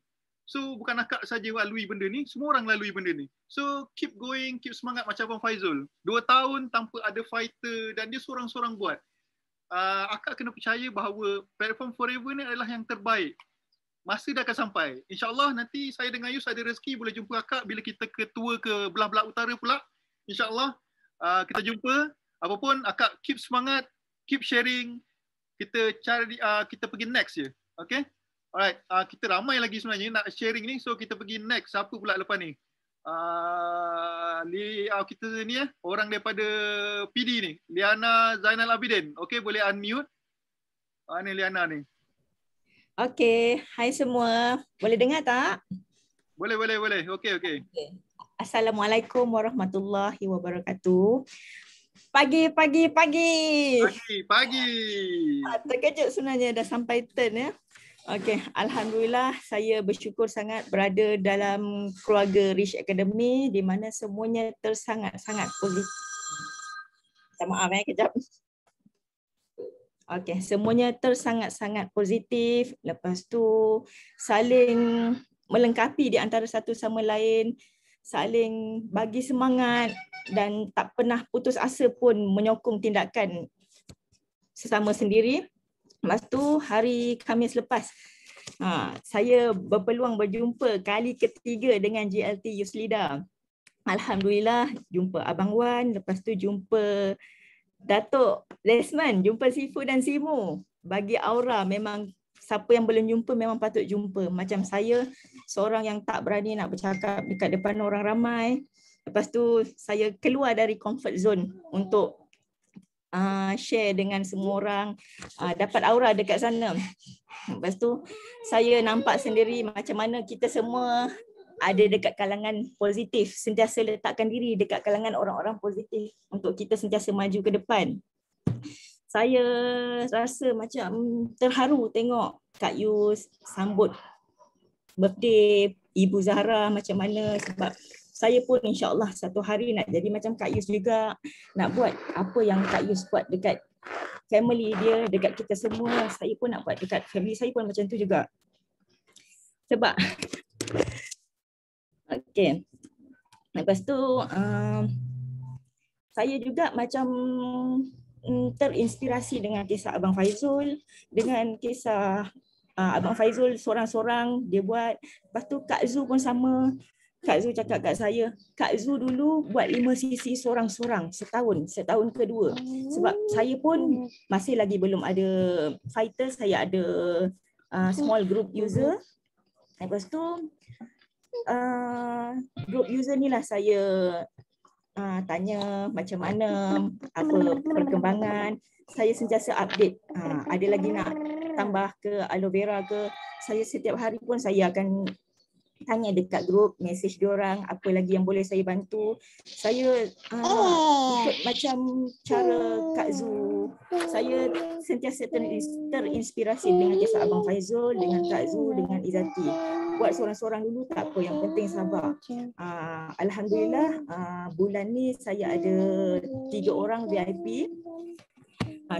So bukan akak saja lalui benda ni, semua orang lalui benda ni. So keep going, keep semangat macam Abang Faizul. 2 tahun tanpa ada fighter dan dia seorang-seorang buat. Akak kena percaya bahawa platform Forever ni adalah yang terbaik. Masa dah akan sampai. InsyaAllah nanti saya dengan Yus ada rezeki boleh jumpa akak bila kita ketua ke belah-belah utara pula. InsyaAllah kita jumpa. Apapun akak keep semangat, keep sharing. Kita cari kita pergi next je. Okay? Alright, kita ramai lagi sebenarnya nak sharing ni. So kita pergi next. Siapa pula lepas ni? Kita ni orang daripada PD ni. Liana Zainal Abidin. Okay, boleh unmute. Ni Liana ni. Okey, hai semua. Boleh dengar tak? Boleh. Okey. Assalamualaikum warahmatullahi wabarakatuh. Pagi. Terkejut sebenarnya dah sampai turn ya. Okey, alhamdulillah saya bersyukur sangat berada dalam keluarga Rich Academy di mana semuanya tersangat-sangat positif. Maaf kejap. Okey, semuanya tersangat-sangat positif. Lepas tu saling melengkapi di antara satu sama lain, saling bagi semangat dan tak pernah putus asa pun menyokong tindakan sesama sendiri. Lepas tu hari Khamis lepas, saya berpeluang berjumpa kali ketiga dengan GLT Yuslidah. Alhamdulillah jumpa Abang Wan, lepas tu jumpa Datuk Lesman, jumpa Sifu dan Simu. Bagi aura memang siapa yang belum jumpa memang patut jumpa. Macam saya seorang yang tak berani nak bercakap dekat depan orang ramai. Lepas tu saya keluar dari comfort zone untuk share dengan semua orang, dapat aura dekat sana. Lepas tu saya nampak sendiri macam mana kita semua ada dekat kalangan positif, sentiasa letakkan diri dekat kalangan orang-orang positif untuk kita sentiasa maju ke depan. Saya rasa macam terharu tengok Kak Yus sambut birthday Ibu Zahra macam mana, sebab saya pun insyaAllah satu hari nak jadi macam Kak Yus juga, nak buat apa yang Kak Yus buat dekat family dia, dekat kita semua. Saya pun nak buat dekat family saya pun macam tu juga. Sebab okey. Lepas tu saya juga macam terinspirasi dengan kisah Abang Faizul, dengan kisah Abang Faizul seorang-seorang dia buat. Lepas tu Kak Zu pun sama. Kak Zu cakap kat saya, Kak Zu dulu buat 5 sesi seorang-seorang setahun kedua. Sebab saya pun masih lagi belum ada fighter, saya ada small group user. Lepas tu group user ni lah saya tanya macam mana, apa perkembangan. Saya sentiasa update. Ada lagi nak tambah ke aloe vera ke, saya setiap hari pun saya akan tanya dekat grup, message diorang apa lagi yang boleh saya bantu. Saya ikut macam cara Kak Zu. Saya sentiasa terinspirasi dengan kisah Abang Faizul, dengan Kak Zu, dengan Izzati. Buat seorang-seorang dulu tak apa, yang penting sabar. Alhamdulillah bulan ni saya ada 3 orang VIP.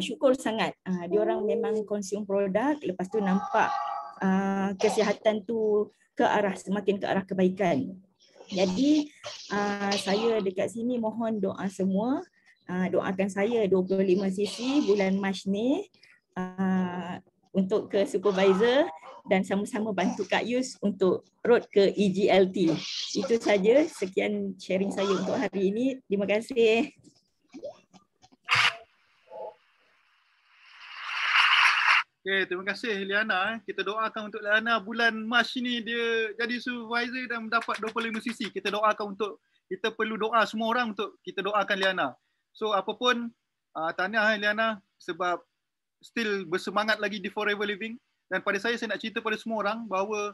Syukur sangat. Diorang memang consume produk, lepas tu nampak kesihatan tu semakin ke arah kebaikan. Jadi saya dekat sini mohon doa semua, doakan saya 25 sesi bulan Mac ni untuk ke supervisor dan sama-sama bantu Kak Yus untuk road ke EGLT. Itu saja, sekian sharing saya untuk hari ini. Terima kasih. Okay, terima kasih Liana. Kita doakan untuk Liana bulan Mac ni dia jadi supervisor dan mendapat 25 sisi. Kita doakan untuk, kita perlu doa semua orang untuk kita doakan Liana. So apapun, tahniah Liana sebab still bersemangat lagi di Forever Living. Dan pada saya nak cerita pada semua orang bahawa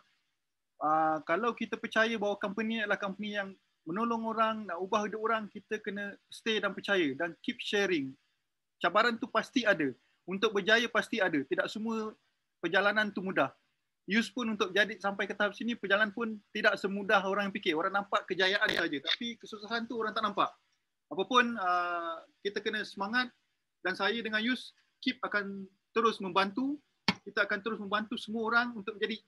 kalau kita percaya bahawa company adalah company yang menolong orang, nak ubah hidup orang, kita kena stay dan percaya dan keep sharing. Cabaran tu pasti ada. Untuk berjaya pasti ada. Tidak semua perjalanan tu mudah. Yus pun untuk jadi sampai ke tahap sini, perjalanan pun tidak semudah orang yang fikir. Orang nampak kejayaan saja, tapi kesusahan tu orang tak nampak. Apapun, kita kena semangat dan saya dengan Yus akan terus membantu. Kita akan terus membantu semua orang untuk menjadi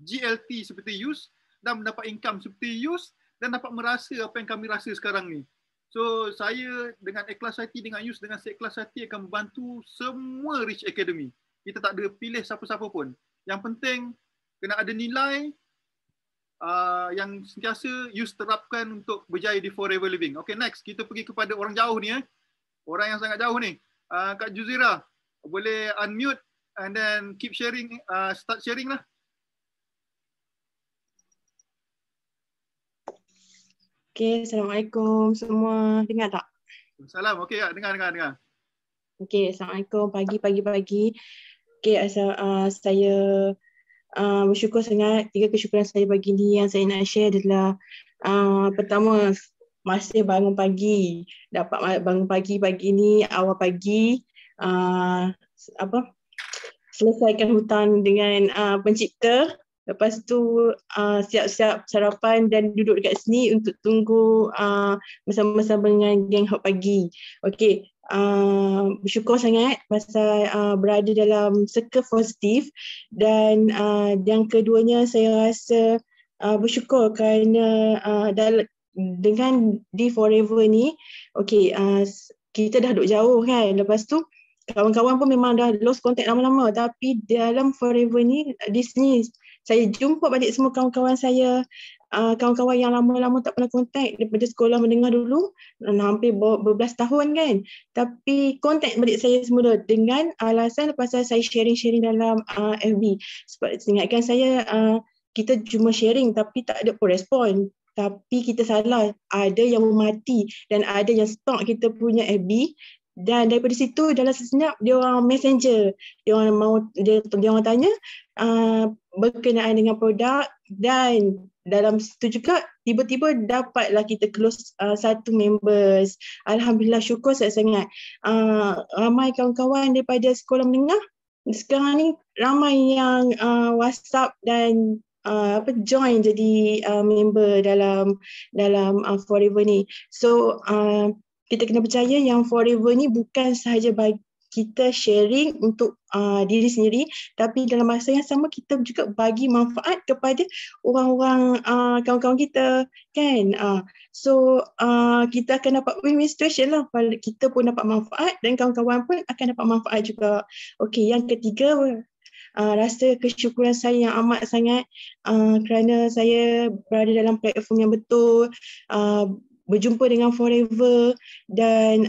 GLT seperti Yus dan mendapat income seperti Yus dan dapat merasa apa yang kami rasa sekarang ni. So saya dengan ikhlas hati, dengan Yus dengan seikhlas hati akan membantu semua Rich Academy. Kita tak ada pilih siapa-siapa pun. Yang penting kena ada nilai yang sentiasa Yus terapkan untuk berjaya di Forever Living. Okay, next kita pergi kepada orang jauh ni. Orang yang sangat jauh ni. Kak Juzira, boleh unmute and then keep sharing, start sharing lah. Okay, Assalamualaikum semua. Dengar tak? Salam. Okay, ya, dengar. Okay, Assalamualaikum. Pagi. Okay, saya bersyukur sangat. 3 kesyukuran saya pagi ni yang saya nak share adalah pertama, masih bangun pagi. Dapat bangun pagi ni, awal pagi. Selesaikan hutang dengan pencipta. Lepas tu siap-siap sarapan dan duduk dekat sini untuk tunggu bersama-sama dengan geng Hot Pagi. Okey, bersyukur sangat pasal berada dalam circle positif dan yang keduanya saya rasa bersyukur kerana dengan di Forever ni, okey, kita dah duduk jauh kan. Lepas tu kawan-kawan pun memang dah lost contact lama-lama, tapi dalam Forever ni di sini saya jumpa balik semua kawan-kawan saya, kawan-kawan yang lama-lama tak pernah kontak daripada sekolah menengah dulu, hampir berbelas tahun kan. Tapi kontak balik saya semula dengan alasan pasal saya sharing-sharing dalam FB. Sebab ingatkan saya kita cuma sharing tapi tak ada pun respon. Tapi kita salah, ada yang mati dan ada yang stalk kita punya FB. Dan daripada situ dalam sejenak dia orang messenger, dia orang tanya berkenaan dengan produk dan dalam situ juga tiba-tiba dapatlah kita close satu members. Alhamdulillah, syukur sangat. Ramai kawan-kawan daripada sekolah menengah sekarang ni ramai yang WhatsApp dan join jadi member dalam Forever ni. So kita kena percaya yang Forever ni bukan sahaja bagi kita sharing untuk diri sendiri, tapi dalam masa yang sama kita juga bagi manfaat kepada orang-orang kawan-kawan kita kan. So kita akan dapat win-win situation lah. Kita pun dapat manfaat dan kawan-kawan pun akan dapat manfaat juga. Okey, yang ketiga, rasa kesyukuran saya yang amat sangat kerana saya berada dalam platform yang betul, berjumpa dengan Forever dan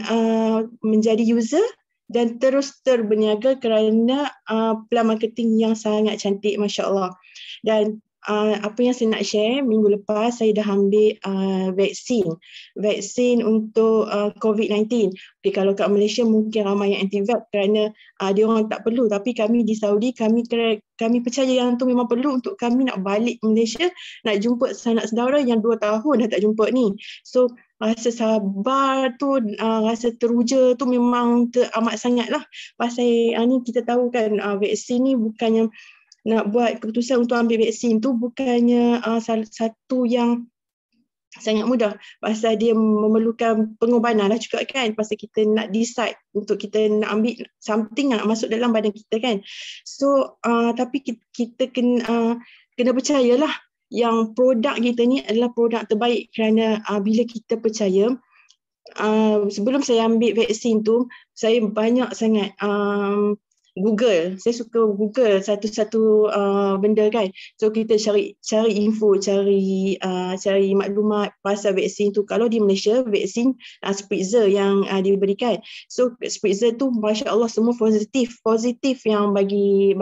menjadi user dan terus berniaga kerana plan marketing yang sangat cantik, Masya Allah. Dan apa yang saya nak share, minggu lepas saya dah ambil vaksin untuk COVID-19. Okay, kalau kat Malaysia mungkin ramai yang anti-vax kerana dia orang tak perlu, tapi kami di Saudi kami percaya yang tu memang perlu untuk kami nak balik Malaysia, nak jumpa sanak saudara yang 2 tahun dah tak jumpa ni. So rasa sabar tu, rasa teruja tu memang amat sangat lah. Pasal ni kita tahu kan vaksin ni bukannya nak buat keputusan untuk ambil vaksin tu bukannya satu yang sangat mudah pasal dia memerlukan pengorbanan lah juga kan, pasal kita nak decide untuk kita nak ambil something nak masuk dalam badan kita kan. So tapi kita kena percayalah yang produk kita ni adalah produk terbaik, kerana bila kita percaya, sebelum saya ambil vaksin tu saya banyak sangat Google. Saya suka Google satu-satu benda kan. So kita cari info, cari maklumat pasal vaksin tu. Kalau di Malaysia vaksin Spritzer yang diberikan. So Spritzer tu masya-Allah semua positif yang bagi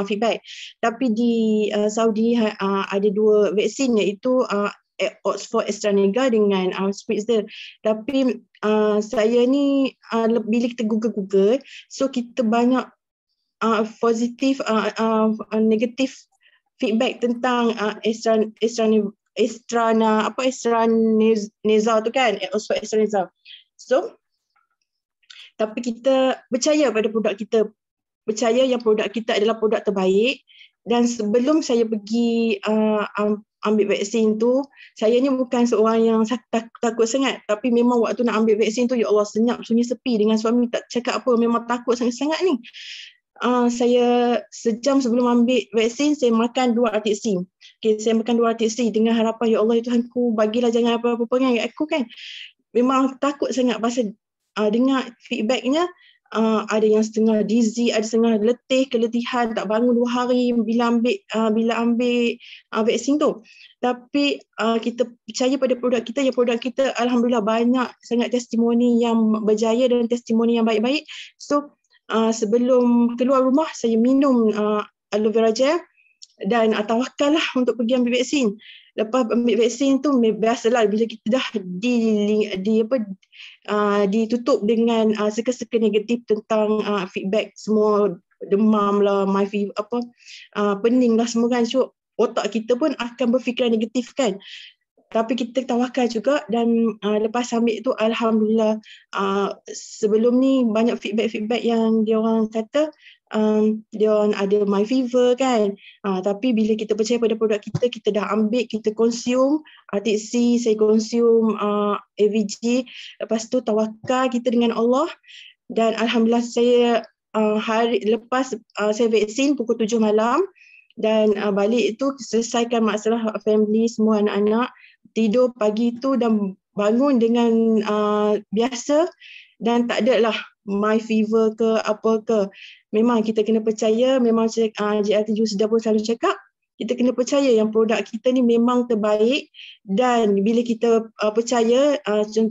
feedback. Tapi di Saudi ada dua vaksin, iaitu Oxford AstraZeneca dengan Spritzer. Tapi saya ni bila kita Google, so kita banyak positif, negatif feedback tentang AstraZeneca tu kan, Oxford AstraZeneca. So tapi kita percaya pada produk kita, percaya yang produk kita adalah produk terbaik. Dan sebelum saya pergi ambil vaksin tu, saya ni bukan seorang yang takut sangat, tapi memang waktu nak ambil vaksin tu, ya Allah, senyap sunyi sepi, dengan suami tak cakap apa, memang takut sangat-sangat ni. Saya sejam sebelum ambil vaksin, saya makan 2 RTC. Okay, saya makan 2 RTC dengan harapan, ya Allah, ya Tuhanku, bagilah jangan apa-apa perangai aku kan. Memang takut sangat pasal dengar feedbacknya, ada yang setengah dizzy, ada setengah letih, keletihan, tak bangun 2 hari bila ambil vaksin tu. Tapi kita percaya pada produk kita, yang produk kita alhamdulillah banyak sangat testimoni yang berjaya dan testimoni yang baik-baik. So sebelum keluar rumah saya minum aloe vera gel dan tawakal lah untuk pergi ambil vaksin. Lepas ambil vaksin tu biasalah bila kita dah ditutup dengan seka-seka negatif tentang feedback semua, demam lah, pening lah semua kan. So otak kita pun akan berfikiran negatif kan. Tapi kita tawakal juga, dan lepas ambil tu alhamdulillah, sebelum ni banyak feedback yang dia orang kata dia orang ada my fever kan. Tapi bila kita percaya pada produk kita, kita dah ambil, kita consume RTC, saya consume AVG, lepas tu tawakal kita dengan Allah. Dan alhamdulillah saya hari lepas saya vaksin pukul 7 malam, dan balik itu selesaikan masalah family semua, anak-anak tidur pagi tu dan bangun dengan biasa, dan tak ada lah my fever ke apa ke. Memang kita kena percaya, memang JLT Yusda pun selalu cakap, kita kena percaya yang produk kita ni memang terbaik. Dan bila kita percaya,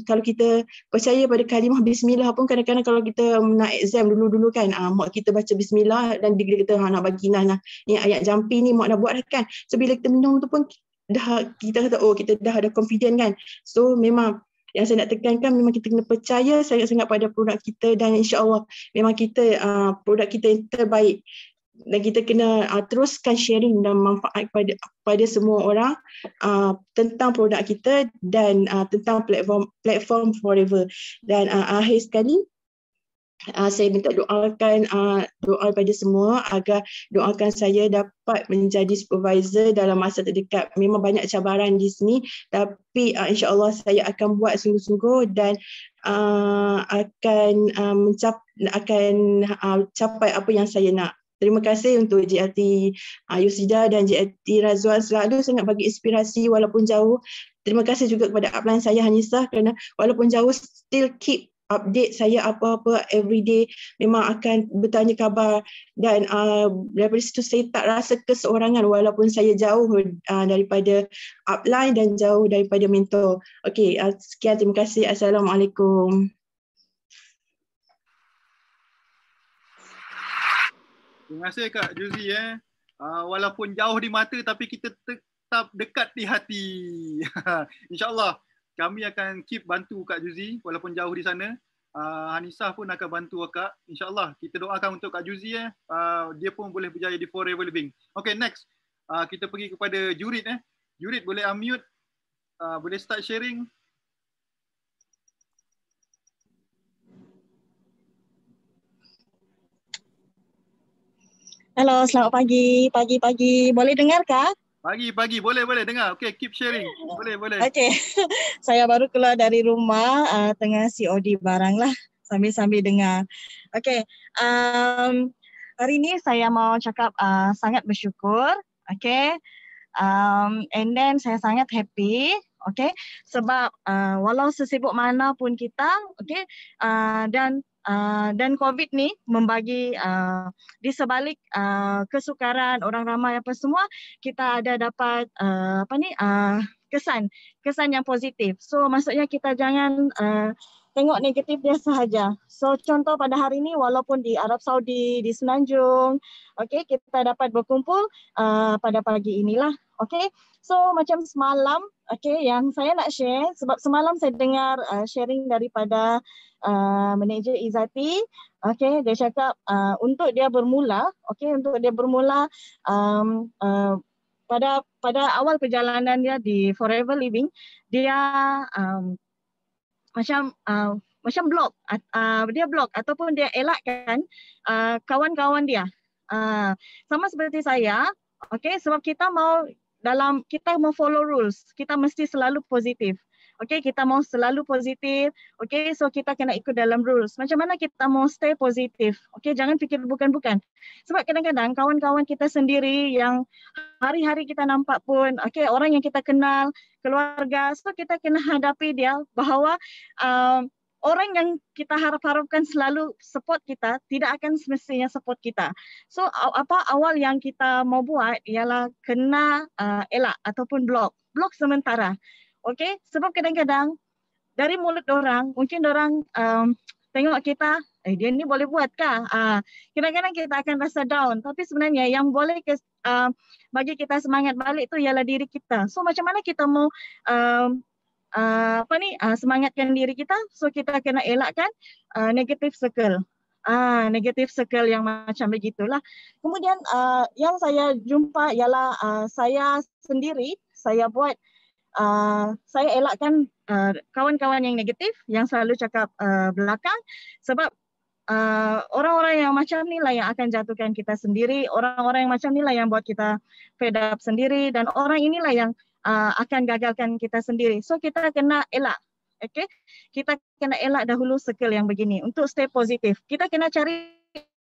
kalau kita percaya pada kalimah bismillah pun, kadang-kadang kalau kita nak exam dulu-dulu kan, mak kita baca bismillah dan dia kata nak bagi nah ni ayat jampi ni mak dah buat dah kan. So bila kita minum tu pun dah kita kata kita dah ada confident kan. So memang yang saya nak tekankan, memang kita kena percaya sangat-sangat pada produk kita, dan insya-Allah memang kita produk kita yang terbaik. Dan kita kena teruskan sharing dan manfaat pada semua orang tentang produk kita dan tentang platform Forever. Dan akhir sekali, saya minta doa pada semua agar doakan saya dapat menjadi supervisor dalam masa terdekat. Memang banyak cabaran di sini, tapi insya-Allah saya akan buat sungguh-sungguh dan akan capai apa yang saya nak. Terima kasih untuk JLT Yusida dan JLT Razwan, selalu sangat bagi inspirasi walaupun jauh. Terima kasih juga kepada upline saya Hanisah, kerana walaupun jauh still keep update saya apa-apa everyday, memang akan bertanya khabar. Dan daripada situ saya tak rasa keseorangan walaupun saya jauh daripada upline dan jauh daripada mentor. Okey, sekian, terima kasih. Assalamualaikum. Terima kasih Kak Juzi. Walaupun jauh di mata tapi kita tetap dekat di hati. InsyaAllah kami akan keep bantu Kak Juzi walaupun jauh di sana. Hanisah pun akan bantu Kak. InsyaAllah kita doakan untuk Kak Juzi. Dia pun boleh berjaya di Forever Living. Okay, next. Kita pergi kepada Jurid. Jurid boleh unmute. Boleh start sharing. Halo, selamat pagi. Pagi-pagi. Boleh dengar kah? Pagi. Boleh dengar. Okay, keep sharing. Boleh. Okay. Saya baru keluar dari rumah, tengah COD barang lah. Sambil-sambil dengar. Okay. Hari ni saya mau cakap sangat bersyukur. Okay. And then saya sangat happy. Okay. Sebab walau sesibuk mana pun kita. Okay. Dan COVID ni membagi di sebalik kesukaran orang ramai apa semua, kita ada dapat kesan yang positif. So maksudnya kita jangan tengok negatif dia sahaja. So contoh pada hari ni walaupun di Arab Saudi, di Semenanjung, okay, kita dapat berkumpul pada pagi inilah. Okay, so macam semalam, okay, yang saya nak share sebab semalam saya dengar sharing daripada manager Izzati, okay, dia cakap untuk dia bermula, pada awal perjalanan dia di Forever Living, dia macam blok, dia blok ataupun dia elakkan kawan-kawan dia, sama seperti saya, okay, sebab kita mau follow rules, kita mesti selalu positif. Okay, kita mau selalu positif. Okay, so kita kena ikut dalam rules. Macam mana kita mau stay positif? Okay, jangan fikir bukan-bukan. Sebab kadang-kadang kawan-kawan kita sendiri yang hari-hari kita nampak pun, okay, orang yang kita kenal, keluarga, so kita kena hadapi dia bahawa orang yang kita harap-harapkan selalu support kita, tidak akan semestinya support kita. So awal yang kita mau buat ialah kena elak ataupun blok sementara. Okay, sebab kadang-kadang dari mulut orang, mungkin orang tengok kita, dia ni boleh buat kah? Kadang-kadang kita akan rasa down, tapi sebenarnya yang boleh bagi kita semangat balik tu ialah diri kita. So macam mana kita mau semangatkan diri kita? So kita kena elakkan negative circle. Negative circle yang macam begitulah. Kemudian yang saya jumpa ialah saya sendiri, saya elakkan kawan-kawan yang negatif, yang selalu cakap belakang, sebab orang-orang yang macam ni lah yang akan jatuhkan kita sendiri, orang-orang yang macam ni lah yang buat kita fed up sendiri, dan orang inilah yang akan gagalkan kita sendiri. So kita kena elak, okay? Kita kena elak dahulu circle yang begini untuk stay positif. Kita kena cari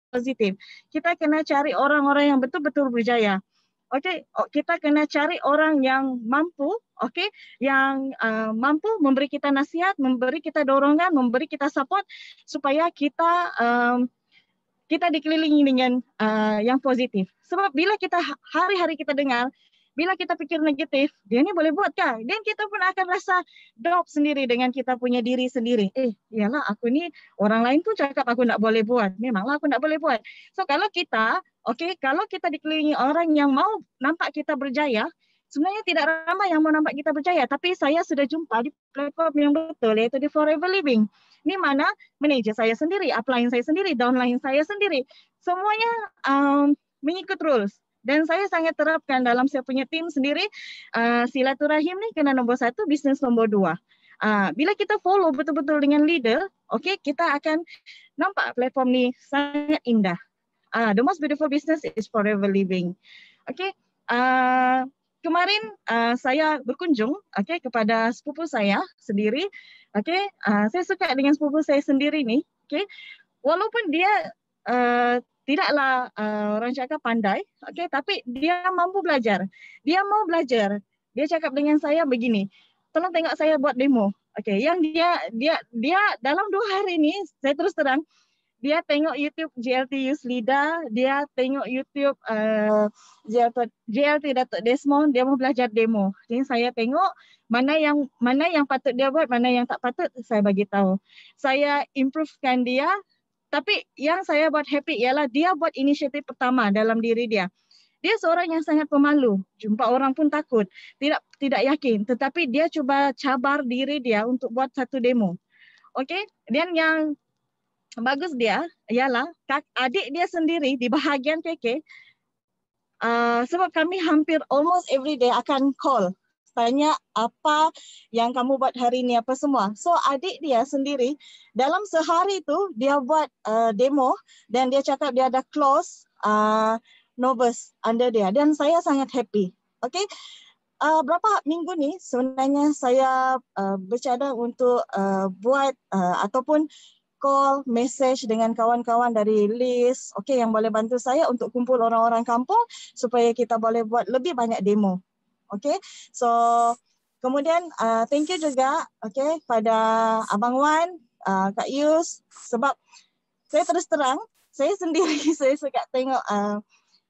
positif. Kita kena cari orang-orang yang betul-betul berjaya. Okay, kita kena cari orang yang mampu, okay, yang mampu memberi kita nasihat, memberi kita dorongan, memberi kita support supaya kita dikelilingi dengan yang positif. Sebab bila kita hari-hari kita dengar, bila kita fikir negatif, dia ni boleh buat kah? Dan kita pun akan rasa doubt sendiri dengan kita punya diri sendiri. Iyalah aku ni, orang lain pun cakap aku nak boleh buat. Memanglah aku nak boleh buat. So kalau kita dikelilingi orang yang mau nampak kita berjaya, sebenarnya tidak ramai yang mau nampak kita berjaya. Tapi saya sudah jumpa di platform yang betul, iaitu di Forever Living. Ini mana manager saya sendiri, upline saya sendiri, downline saya sendiri. Semuanya mengikut rules. Dan saya sangat terapkan dalam saya punya tim sendiri, silaturahim ni kena nombor 1, bisnes nombor 2. Bila kita follow betul-betul dengan leader, okay, kita akan nampak platform ni sangat indah. The most beautiful business is Forever Living. Okay, kemarin saya berkunjung, okay, kepada sepupu saya sendiri. Okay, saya suka dengan sepupu saya sendiri ni. Okay, walaupun dia tidaklah orang cakap pandai, okay, tapi dia mampu belajar. Dia mau belajar. Dia cakap dengan saya begini, tolong tengok saya buat demo. Okay, yang dia dalam 2 hari ni, saya terus terang, dia tengok YouTube JLT Youth Leader, dia tengok YouTube JLT Datuk Desmond, dia mau belajar demo. Jadi saya tengok mana yang patut dia buat, mana yang tak patut, saya bagi tahu. Saya improvekan dia. Tapi yang saya buat happy ialah dia buat inisiatif pertama dalam diri dia. Dia seorang yang sangat pemalu, jumpa orang pun takut, tidak yakin. Tetapi dia cuba cabar diri dia untuk buat satu demo. Okay? Dan yang bagus dia ialah adik dia sendiri di bahagian KK, sebab kami hampir almost every day akan call, tanya apa yang kamu buat hari ini, apa semua. So adik dia sendiri dalam sehari tu dia buat demo dan dia cakap dia ada close novus under dia, dan saya sangat happy. Okey. Berapa minggu ni sebenarnya saya bercadang untuk buat ataupun call, message dengan kawan-kawan dari list, okey, yang boleh bantu saya untuk kumpul orang-orang kampung supaya kita boleh buat lebih banyak demo. Okey. So kemudian thank you juga okey pada Abang Wan, Kak Yus, sebab saya terus terang saya sendiri saya suka tengok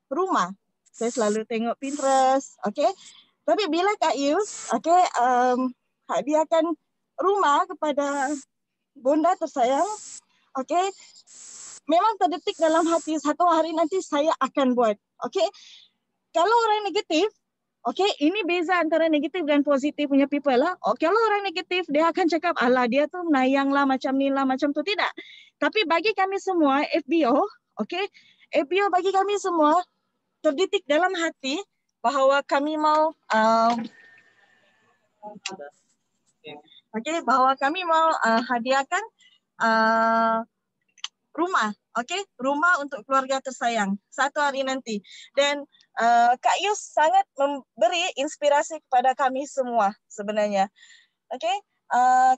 rumah. Saya selalu tengok Pinterest, okey. Tapi bila Kak Yus, okey, hadiahkan rumah kepada Bonda tersayang, okey, memang terdetik dalam hati satu hari nanti saya akan buat, okey. Kalau orang negatif, okey, ini beza antara negatif dan positif punya people lah. Kalau orang negatif, dia akan cakap, alah dia tu menayang lah macam ni lah, macam tu. Tidak. Tapi bagi kami semua, FBO, okey, FBO bagi kami semua, terdetik dalam hati bahawa kami mau bahawa kami mau hadiahkan rumah, okey, rumah untuk keluarga tersayang satu hari nanti. Dan Kak Yus sangat memberi inspirasi kepada kami semua sebenarnya. Okey,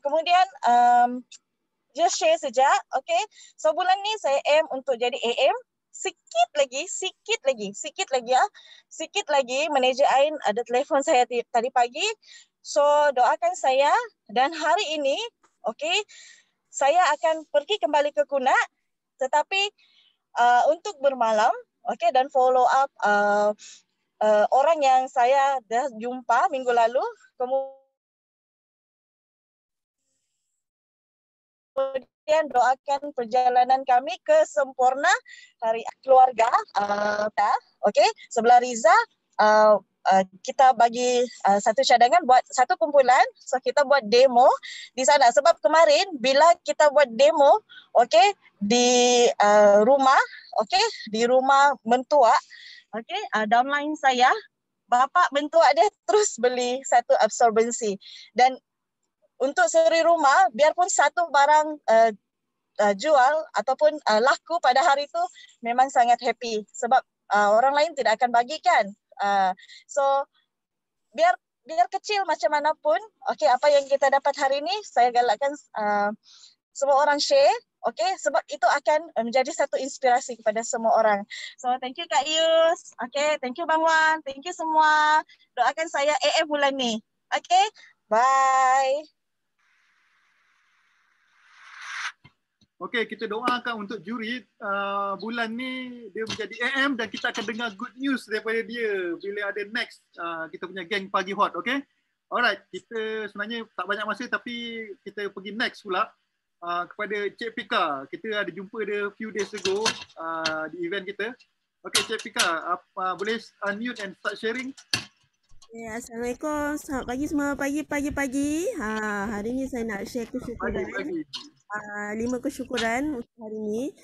kemudian just share saja, okey. So bulan ni saya aim untuk jadi AM. Sikit lagi manager Ain ada telefon saya tadi pagi. So doakan saya dan hari ini okey saya akan pergi kembali ke Kunak, tetapi untuk bermalam okey dan follow up orang yang saya dah jumpa minggu lalu. Kemudian doakan perjalanan kami ke sempurna hari keluarga. Okey, sebelah Riza kita bagi satu cadangan buat satu kumpulan. So kita buat demo di sana sebab kemarin bila kita buat demo okey di rumah, okey di rumah mentua, okey downline saya, bapa mentua dia terus beli satu absorbensi. Dan untuk seri rumah, biarpun satu barang jual ataupun laku pada hari itu memang sangat happy sebab orang lain tidak akan bagikan. So biar kecil macam mana pun, okey apa yang kita dapat hari ini saya galakkan semua orang share, okey sebab itu akan menjadi satu inspirasi kepada semua orang. So thank you Kak Yus, okey thank you Bang Wan, thank you semua. Doakan saya AF bulan ni. Okey, bye. Okey, kita doakan untuk juri bulan ni dia menjadi AM dan kita akan dengar good news daripada dia bila ada next kita punya geng pagi hot, okey? Alright, kita sebenarnya tak banyak masa tapi kita pergi next pula kepada Cik Pika. Kita ada jumpa dia few days ago di event kita. Okey Cik Pika, boleh unmute and start sharing? Assalamualaikum. Selamat pagi semua. Pagi. Hari ni saya nak share kesyukuran. Pagi. 5 kesyukuran untuk hari ini.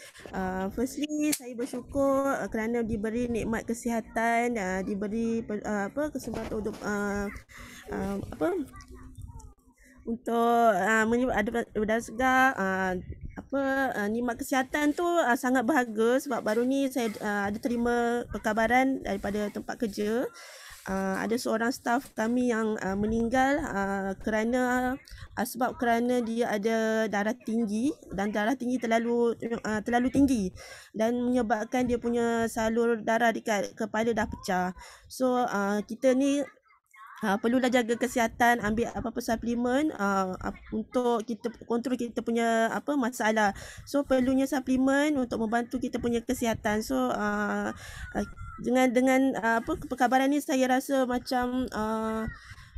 Firstly, saya bersyukur kerana diberi nikmat kesihatan, diberi kesempatan untuk ada udara segar. Nikmat kesihatan tu sangat berharga sebab baru ni saya ada terima perkabaran daripada tempat kerja. Ada seorang staf kami yang meninggal kerana dia ada darah tinggi dan darah tinggi terlalu tinggi dan menyebabkan dia punya salur darah dekat kepala dah pecah. So kita ni perlulah jaga kesihatan, ambil apa-apa suplemen untuk kita kontrol kita punya masalah. So perlunya suplemen untuk membantu kita punya kesihatan. So dengan perkabaran ni saya rasa macam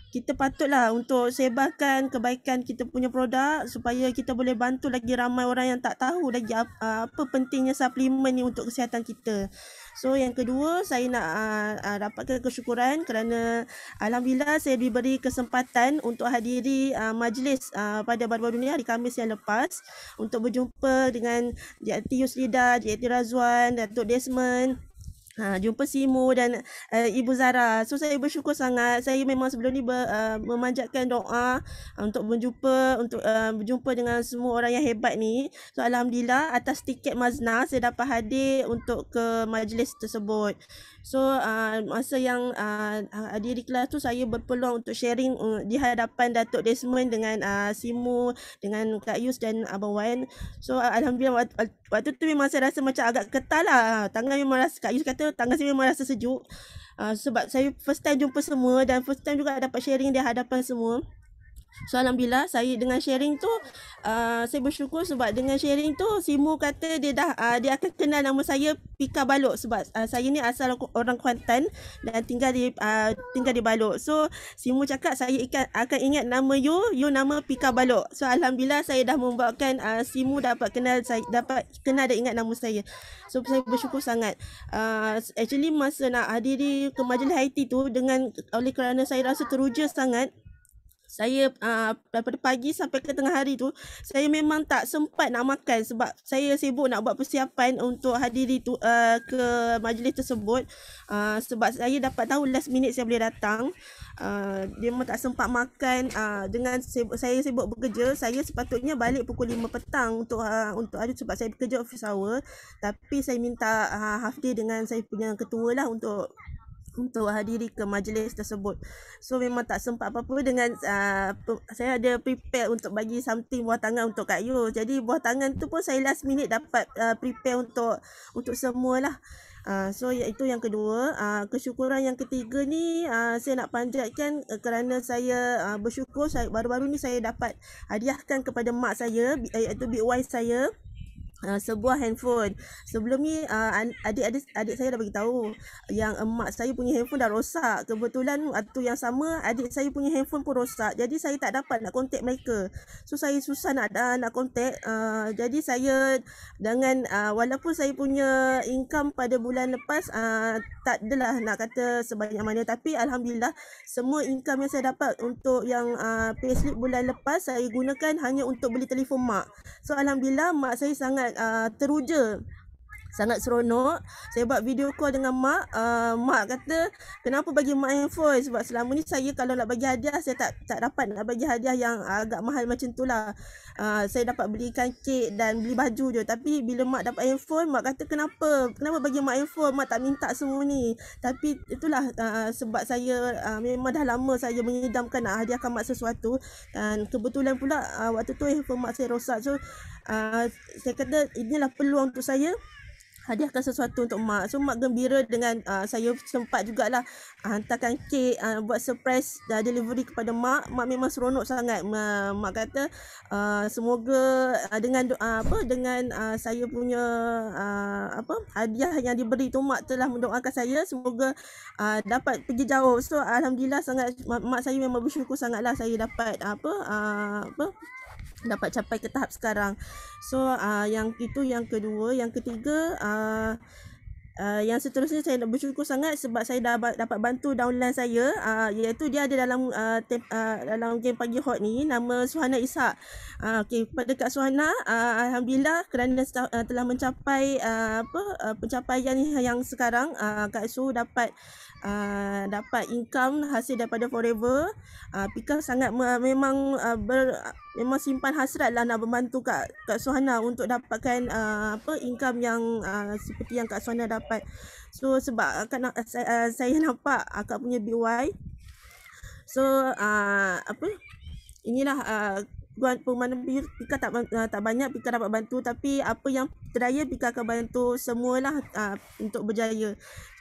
kita patutlah untuk sebarkan kebaikan kita punya produk supaya kita boleh bantu lagi ramai orang yang tak tahu lagi apa pentingnya suplemen ni untuk kesihatan kita. So yang kedua, saya nak dapatkan kesyukuran kerana alhamdulillah saya diberi kesempatan untuk hadiri majlis pada baru-baru ni hari Khamis yang lepas untuk berjumpa dengan Cik Yusrida, Cik Razwan, Datuk Desmond jumpa Simu dan Ibu Zara. So saya bersyukur sangat. Saya memang sebelum ni memanjatkan doa untuk berjumpa dengan semua orang yang hebat ni. So alhamdulillah atas tiket Mazna saya dapat hadir untuk ke majlis tersebut. So masa yang hadir di kelas tu saya berpeluang untuk sharing di hadapan Datuk Desmond dengan Simu, dengan Kak Yus dan Abang Wan. So alhamdulillah waktu tu memang saya rasa macam agak ketal lah. Tangan memang rasa, Kak Yus kata tangan saya memang rasa sejuk. Sebab saya first time jumpa semua dan first time juga dapat sharing di hadapan semua. So alhamdulillah saya dengan sharing tu saya bersyukur sebab dengan sharing tu Simu kata dia akan kenal nama saya Pika Balok sebab saya ni asal orang Kuantan dan tinggal di Balok. So Simu cakap saya akan ingat nama you nama Pika Balok. So alhamdulillah saya dah membuatkan Simu dapat kenal dan ingat nama saya. So saya bersyukur sangat. Actually masa nak hadiri ke majlis Haiti tu oleh kerana saya rasa teruja sangat. Saya daripada pagi sampai ke tengah hari tu saya memang tak sempat nak makan sebab saya sibuk nak buat persiapan untuk hadiri ke majlis tersebut. Sebab saya dapat tahu last minute saya boleh datang. Dia memang tak sempat makan. Dengan saya sibuk bekerja, saya sepatutnya balik pukul 5 petang untuk hari sebab saya bekerja office hour. Tapi saya minta half day dengan saya punya ketua lah untuk hadiri ke majlis tersebut. So memang tak sempat apa-apa dengan saya ada prepare untuk bagi something buah tangan untuk Kak Yu. Jadi buah tangan tu pun saya last minute dapat prepare untuk semualah. So itu yang kedua. Kesyukuran yang ketiga ni saya nak panjatkan kerana saya bersyukur baru-baru ni saya dapat hadiahkan kepada mak saya iaitu Big Y saya sebuah handphone. Sebelum ni adik saya dah beritahu yang emak saya punya handphone dah rosak. Kebetulan waktu yang sama adik saya punya handphone pun rosak. Jadi saya tak dapat nak contact mereka. So saya susah nak contact. Jadi saya dengan walaupun saya punya income pada bulan lepas tak adalah nak kata sebanyak mana, tapi alhamdulillah semua income yang saya dapat untuk yang payslip bulan lepas saya gunakan hanya untuk beli telefon mak. So alhamdulillah mak saya sangat teruja, sangat seronok. Saya buat video call dengan mak. Mak kata kenapa bagi mak handphone, sebab selama ni saya kalau nak bagi hadiah saya tak dapat nak bagi hadiah yang agak mahal macam tu lah. Saya dapat belikan kek dan beli baju je. Tapi bila mak dapat handphone, mak kata kenapa bagi mak handphone, mak tak minta semua ni. Tapi itulah sebab saya memang dah lama saya mengidamkan nak hadiahkan mak sesuatu. Dan kebetulan pula waktu tu handphone mak saya rosak. So saya kata inilah peluang untuk saya hadiahkan sesuatu untuk mak. So mak gembira dengan saya sempat jugalah hantarkan kek, buat surprise delivery kepada mak. Mak memang seronok sangat. Mak kata semoga dengan saya punya hadiah yang diberi tu, mak telah mendoakan saya semoga dapat pergi jauh. So alhamdulillah sangat mak saya memang bersyukur sangatlah saya dapat dapat capai ke tahap sekarang. So yang itu yang kedua. Yang ketiga, yang seterusnya saya nak bersyukur sangat sebab saya dapat bantu downline saya, iaitu dia ada dalam game Pagi Hot ni, nama Suhana Ishak. Kepada Kak Suhana, alhamdulillah kerana telah mencapai pencapaian yang sekarang, Kak Su dapat income hasil daripada Forever. Pika sangat memang simpan hasrat lah nak membantu Kak Suhana untuk dapatkan income yang seperti yang Kak Suhana dapat. So sebab saya nampak akak punya BY. So inilah pemandu Pika tak banyak Pika dapat bantu, tapi apa yang terdaya Pika akan bantu semualah untuk berjaya.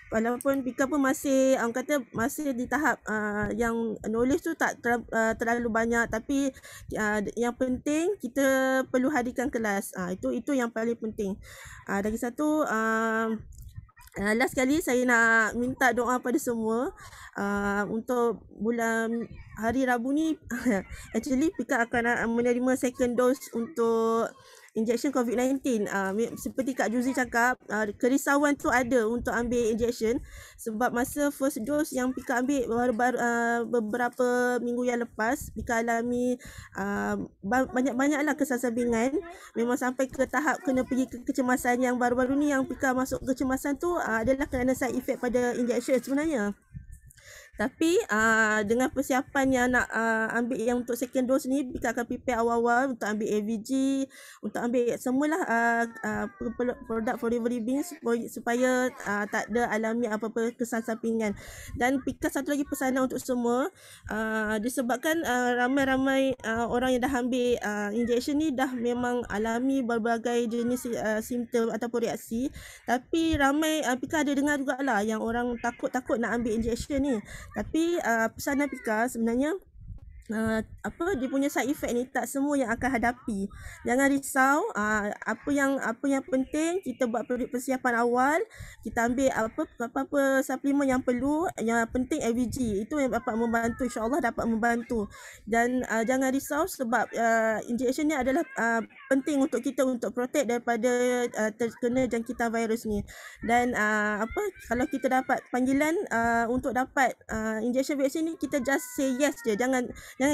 Walaupun Pika pun masih masih di tahap yang knowledge tu tak terlalu banyak, tapi yang penting kita perlu hadirkan kelas. Itu yang paling penting. Lagi satu, last sekali saya nak minta doa pada semua untuk bulan hari Rabu ni. Actually Pika akan menerima second dose untuk injection COVID-19. Seperti Kak Juzi cakap, kerisauan tu ada untuk ambil injection sebab masa first dose yang Pika ambil beberapa minggu yang lepas, Pika alami banyak-banyaklah kesan sampingan. Memang sampai ke tahap kena pergi ke kecemasan. Yang baru-baru ni yang Pika masuk kecemasan tu adalah kerana side effect pada injection sebenarnya. Tapi dengan persiapan yang nak ambil yang untuk second dose ni, Pika akan prepare awal-awal untuk ambil AVG, untuk ambil semualah produk Forever Living supaya tak ada alami apa-apa kesan sampingan. Dan Pika satu lagi pesanan untuk semua, disebabkan ramai-ramai orang yang dah ambil injection ni dah memang alami berbagai jenis simptom ataupun reaksi. Tapi ramai Pika ada dengar jugalah yang orang takut-takut nak ambil injection ni. Tapi pesanan Pika sebenarnya dia punya side effect ni tak semua yang akan hadapi. Jangan risau. Apa yang penting kita buat persiapan awal, kita ambil apa-apa suplemen yang perlu. Yang penting AVG itu yang dapat membantu, insya-Allah dapat membantu. Dan jangan risau sebab injection ni adalah penting untuk kita untuk protect daripada terkena jangkitan virus ni. Dan kalau kita dapat panggilan untuk dapat injection vaksin ni, kita just say yes je. Jangan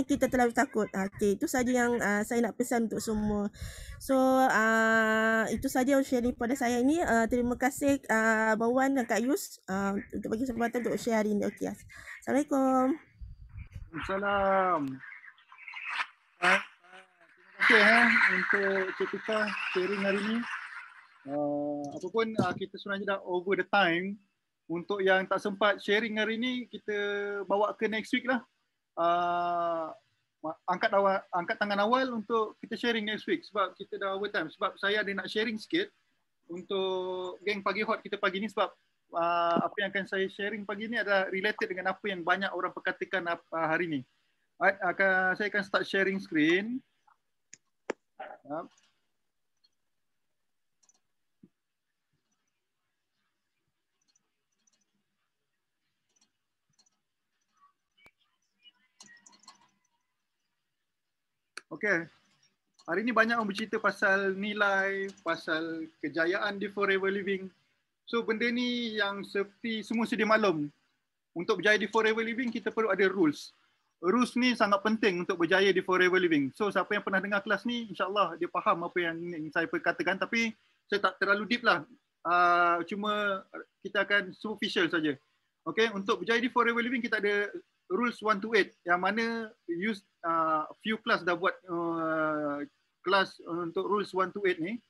kita terlalu takut. Okey, itu saja yang saya nak pesan untuk semua. So itu saja sharing pada saya ini. Terima kasih Bawan dan Kak Yus untuk bagi kesempatan untuk share hari ini. Okey. Assalamualaikum. Waalaikumsalam. Terima kasih untuk Cik Pika sharing hari ini. Apapun kita sebenarnya dah over the time. Untuk yang tak sempat sharing hari ini, kita bawa ke next week lah. Angkat tangan awal untuk kita sharing next week sebab kita dah over time. Sebab saya ada nak sharing sikit untuk geng Pagi Hot kita pagi ni sebab apa yang akan saya sharing pagi ni adalah related dengan apa yang banyak orang perkatakan hari ni. Saya akan start sharing screen. Okey. Hari ni banyak orang bercerita pasal nilai, pasal kejayaan di Forever Living. So benda ni yang seperti semua sedia maklum. Untuk berjaya di Forever Living kita perlu ada rules. Rules ni sangat penting untuk berjaya di Forever Living. So siapa yang pernah dengar kelas ni, insya-Allah dia faham apa yang saya katakan, tapi saya tak terlalu deep lah. Cuma kita akan superficial saja. Okey, untuk berjaya di Forever Living kita ada rules 1 to 8 yang mana use few class dah buat kelas untuk rules 1 to 8 ni.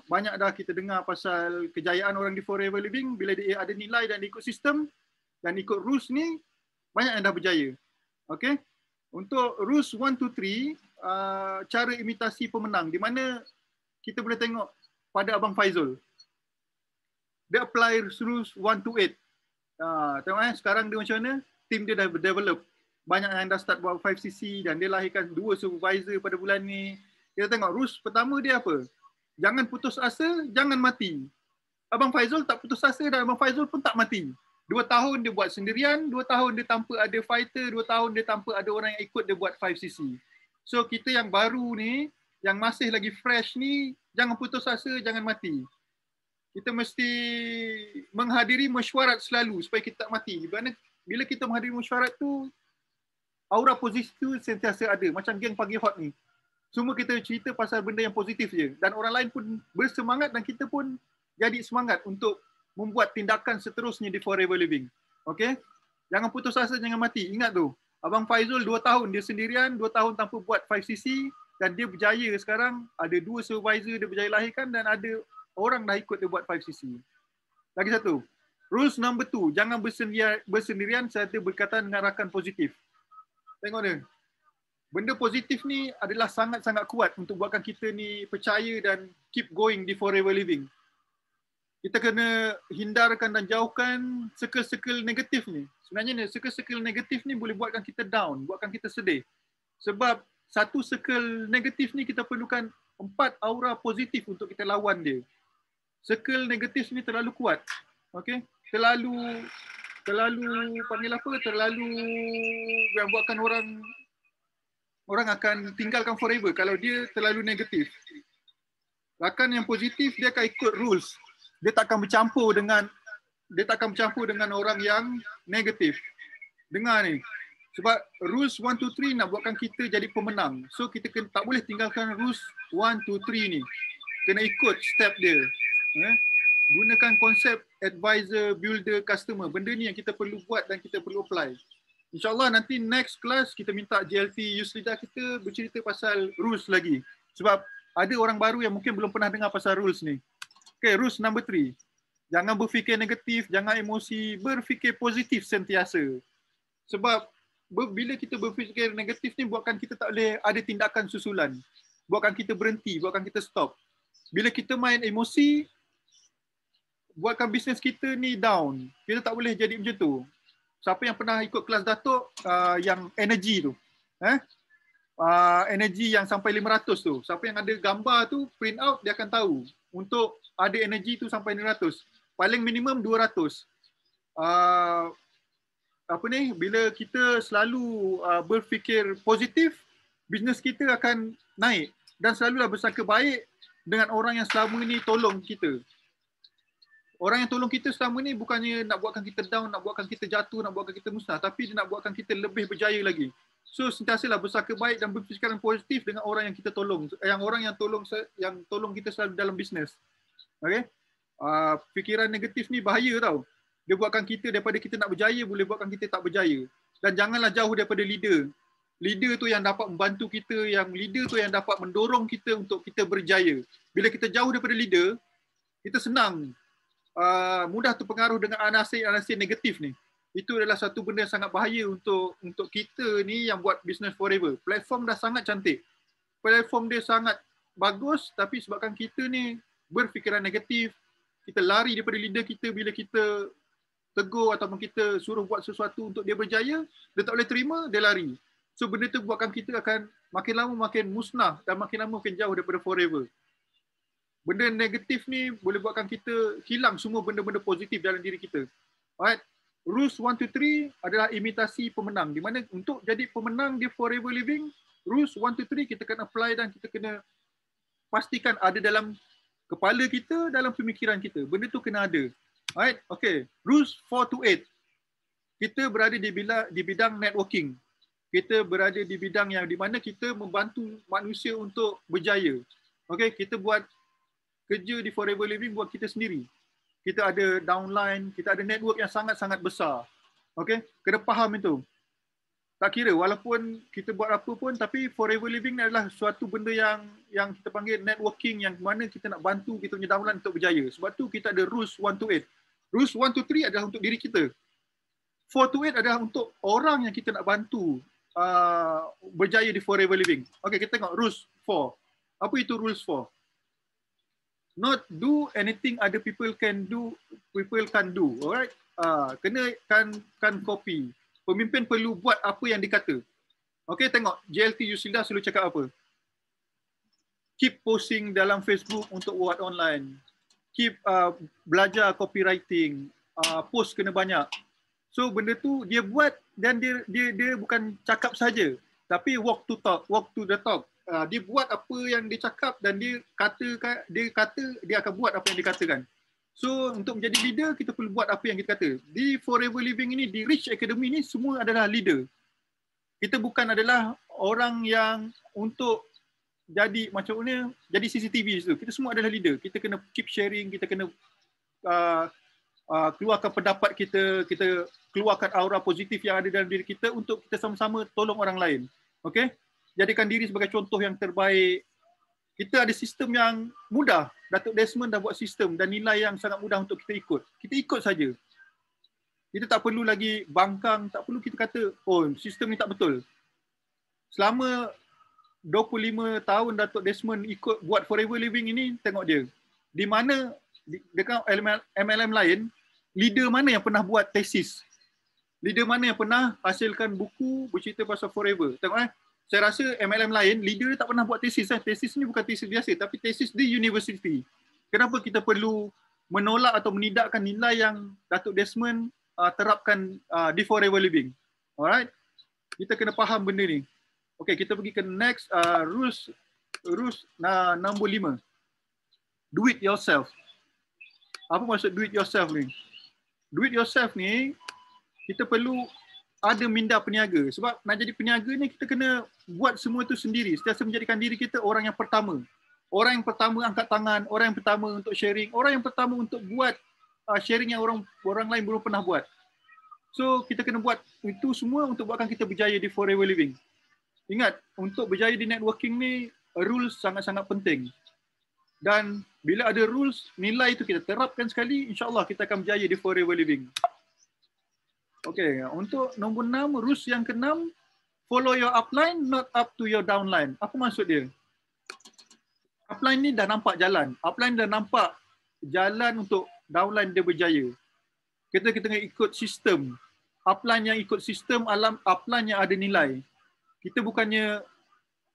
Banyak dah kita dengar pasal kejayaan orang di Forever Living bila dia ada nilai dan ikut sistem dan ikut rules ni, banyak yang dah berjaya. Okey. Untuk rules 1 to 3, cara imitasi pemenang di mana kita boleh tengok pada Abang Faizul. Dia apply rules 1 to 8. Tengok sekarang dia macam mana? Tim dia dah develop. Banyak yang dah start buat 5cc dan dia lahirkan 2 supervisor pada bulan ni. Kita tengok rules pertama dia apa? Jangan putus asa, jangan mati. Abang Faizul tak putus asa dan Abang Faizul pun tak mati. 2 tahun dia buat sendirian, 2 tahun dia tanpa ada fighter, 2 tahun dia tanpa ada orang yang ikut dia buat 5cc. So kita yang baru ni, yang masih lagi fresh ni, jangan putus asa, jangan mati. Kita mesti menghadiri mesyuarat selalu supaya kita tak mati. Bila kita menghadiri mesyuarat tu, aura positif tu sentiasa ada. Macam geng Pagi Hot ni. Semua kita cerita pasal benda yang positif je. Dan orang lain pun bersemangat dan kita pun jadi semangat untuk membuat tindakan seterusnya di Forever Living. Okay? Jangan putus asa, jangan mati. Ingat tu. Abang Faizul 2 tahun dia sendirian, 2 tahun tanpa buat 5cc dan dia berjaya sekarang. Ada 2 supervisor dia berjaya lahirkan dan ada orang dah ikut dia buat 5cc. Lagi satu. Rules number 2. Jangan bersendirian serta berkaitan dengan rakan positif. Tengok dia. Benda positif ni adalah sangat-sangat kuat untuk buatkan kita ni percaya dan keep going di Forever Living. Kita kena hindarkan dan jauhkan circle-circle negatif ni. Sebenarnya circle-circle negatif ni boleh buatkan kita down, buatkan kita sedih. Sebab satu circle negatif ni kita perlukan 4 aura positif untuk kita lawan dia. Circle negatif ni terlalu kuat. Okey? Terlalu panggil apa? Terlalu yang buatkan orang akan tinggalkan forever kalau dia terlalu negatif. Rakan yang positif dia akan ikut rules. Dia tak akan bercampur dengan orang yang negatif. Dengar ni. Sebab rules 1, 2, 3 nak buatkan kita jadi pemenang. So kita tak boleh tinggalkan rules 1, 2, 3 ni. Kena ikut step dia. Gunakan konsep advisor, builder, customer. Benda ni yang kita perlu buat dan kita perlu apply. InsyaAllah nanti next class kita minta JLT Youth Leader kita bercerita pasal rules lagi. Sebab ada orang baru yang mungkin belum pernah dengar pasal rules ni. Okay, rules number 3. Jangan berfikir negatif, jangan emosi, berfikir positif sentiasa. Sebab bila kita berfikir negatif ni buatkan kita tak boleh ada tindakan susulan. Buatkan kita berhenti, buatkan kita stop. Bila kita main emosi, buatkan bisnes kita ni down. Kita tak boleh jadi macam tu. Siapa yang pernah ikut kelas Datuk yang energy tu? Energy yang sampai 500 tu. Siapa yang ada gambar tu, print out, dia akan tahu. Untuk ada energy tu sampai 500. Paling minimum 200. Bila kita selalu berfikir positif, bisnes kita akan naik. Dan selalulah bersangka baik dengan orang yang selama ni tolong kita. Orang yang tolong kita selama ni bukannya nak buatkan kita down, nak buatkan kita jatuh, nak buatkan kita musnah, tapi dia nak buatkan kita lebih berjaya lagi. So sentiasalah bersangka baik dan berfikiran positif dengan orang yang kita tolong, orang yang tolong kita selalu dalam bisnes. Okay? Fikiran negatif ni bahaya tau. Dia buatkan kita daripada kita nak berjaya boleh buatkan kita tak berjaya. Dan janganlah jauh daripada leader. Leader tu yang dapat membantu kita, leader tu yang dapat mendorong kita untuk kita berjaya. Bila kita jauh daripada leader, kita senang mudah terpengaruh dengan anasir-anasir negatif ni. Itu adalah satu benda yang sangat bahaya untuk kita ni yang buat business forever. Platform dah sangat cantik. Platform dia sangat bagus, tapi sebabkan kita ni berfikiran negatif, kita lari daripada leader kita bila kita tegur ataupun kita suruh buat sesuatu untuk dia berjaya, dia tak boleh terima, dia lari. So benda tu buatkan kita akan makin lama makin musnah dan makin lama makin jauh daripada forever. Benda negatif ni boleh buatkan kita hilang semua benda-benda positif dalam diri kita. Alright. Rules 1, 2, 3 adalah imitasi pemenang. Di mana untuk jadi pemenang di forever living, rules 1, 2, 3 kita kena apply dan kita kena pastikan ada dalam kepala kita, dalam pemikiran kita. Benda tu kena ada. Alright. Okay. Rules 4 to 8. Kita berada di bidang networking. Kita berada di bidang yang di mana kita membantu manusia untuk berjaya. Okay. Kita buat kerja di forever living buat kita sendiri. Kita ada downline, kita ada network yang sangat-sangat besar. Okay? Kena faham itu. Tak kira walaupun kita buat apa pun, tapi forever living adalah suatu benda yang kita panggil networking, yang mana kita nak bantu kita punya downline untuk berjaya. Sebab tu kita ada rules 1 to 8. Rules 1 to 3 adalah untuk diri kita. 4 to 8 adalah untuk orang yang kita nak bantu berjaya di forever living. Okay, kita tengok rules 4. Apa itu rules 4? Not do anything other people can do, people can do. Alright? Kena kan copy. Pemimpin perlu buat apa yang dikata. Okay, tengok JLT Yusila selalu cakap apa? Keep posting dalam Facebook untuk buat online. Keep belajar copywriting. Post kena banyak. So benda tu dia buat dan dia bukan cakap saja, tapi walk to the talk. Dia buat apa yang dia cakap dan dia kata dia akan buat apa yang dikatakan. So untuk menjadi leader kita perlu buat apa yang kita kata. Di Forever Living ini, di Rich Academy ni semua adalah leader. Kita bukan adalah orang yang untuk jadi macam mana jadi CCTV itu. Kita semua adalah leader. Kita kena keep sharing, kita kena keluarkan pendapat kita, kita keluarkan aura positif yang ada dalam diri kita untuk kita sama-sama tolong orang lain. Okey? Jadikan diri sebagai contoh yang terbaik. Kita ada sistem yang mudah. Datuk Desmond dah buat sistem dan nilai yang sangat mudah untuk kita ikut. Kita ikut saja. Kita tak perlu lagi bangkang, tak perlu kita kata, oh sistem ni tak betul. Selama 25 tahun Datuk Desmond ikut buat Forever Living ini, tengok dia. Di mana dekat MLM lain, leader mana yang pernah buat tesis? Leader mana yang pernah hasilkan buku bercerita pasal Forever? Tengok saya rasa MLM lain, leader tak pernah buat tesis. Tesis ni bukan tesis biasa, tapi tesis di university. Kenapa kita perlu menolak atau menidakkan nilai yang Datuk Desmond terapkan di Forever Living? Alright? Kita kena faham benda ni. Okay, kita pergi ke next rules nombor 5. do it yourself. Apa maksud do it yourself ni? Do it yourself ni, kita perlu ada minda peniaga. Sebab nak jadi peniaga ni kita kena buat semua tu sendiri. Sentiasa menjadikan diri kita orang yang pertama. Orang yang pertama angkat tangan, orang yang pertama untuk sharing, orang yang pertama untuk buat sharing yang orang lain belum pernah buat. So kita kena buat itu semua untuk buatkan kita berjaya di Forever Living. Ingat, untuk berjaya di networking ni, rules sangat-sangat penting. Dan bila ada rules, nilai itu kita terapkan sekali, insyaAllah kita akan berjaya di Forever Living. Okay, untuk nombor 6, rules yang ke-6, follow your upline, not up to your downline. Apa maksud dia? Upline ni dah nampak jalan. Upline dah nampak jalan untuk downline dia berjaya. Kita kena ikut sistem. Upline yang ikut sistem, upline yang ada nilai. Kita bukannya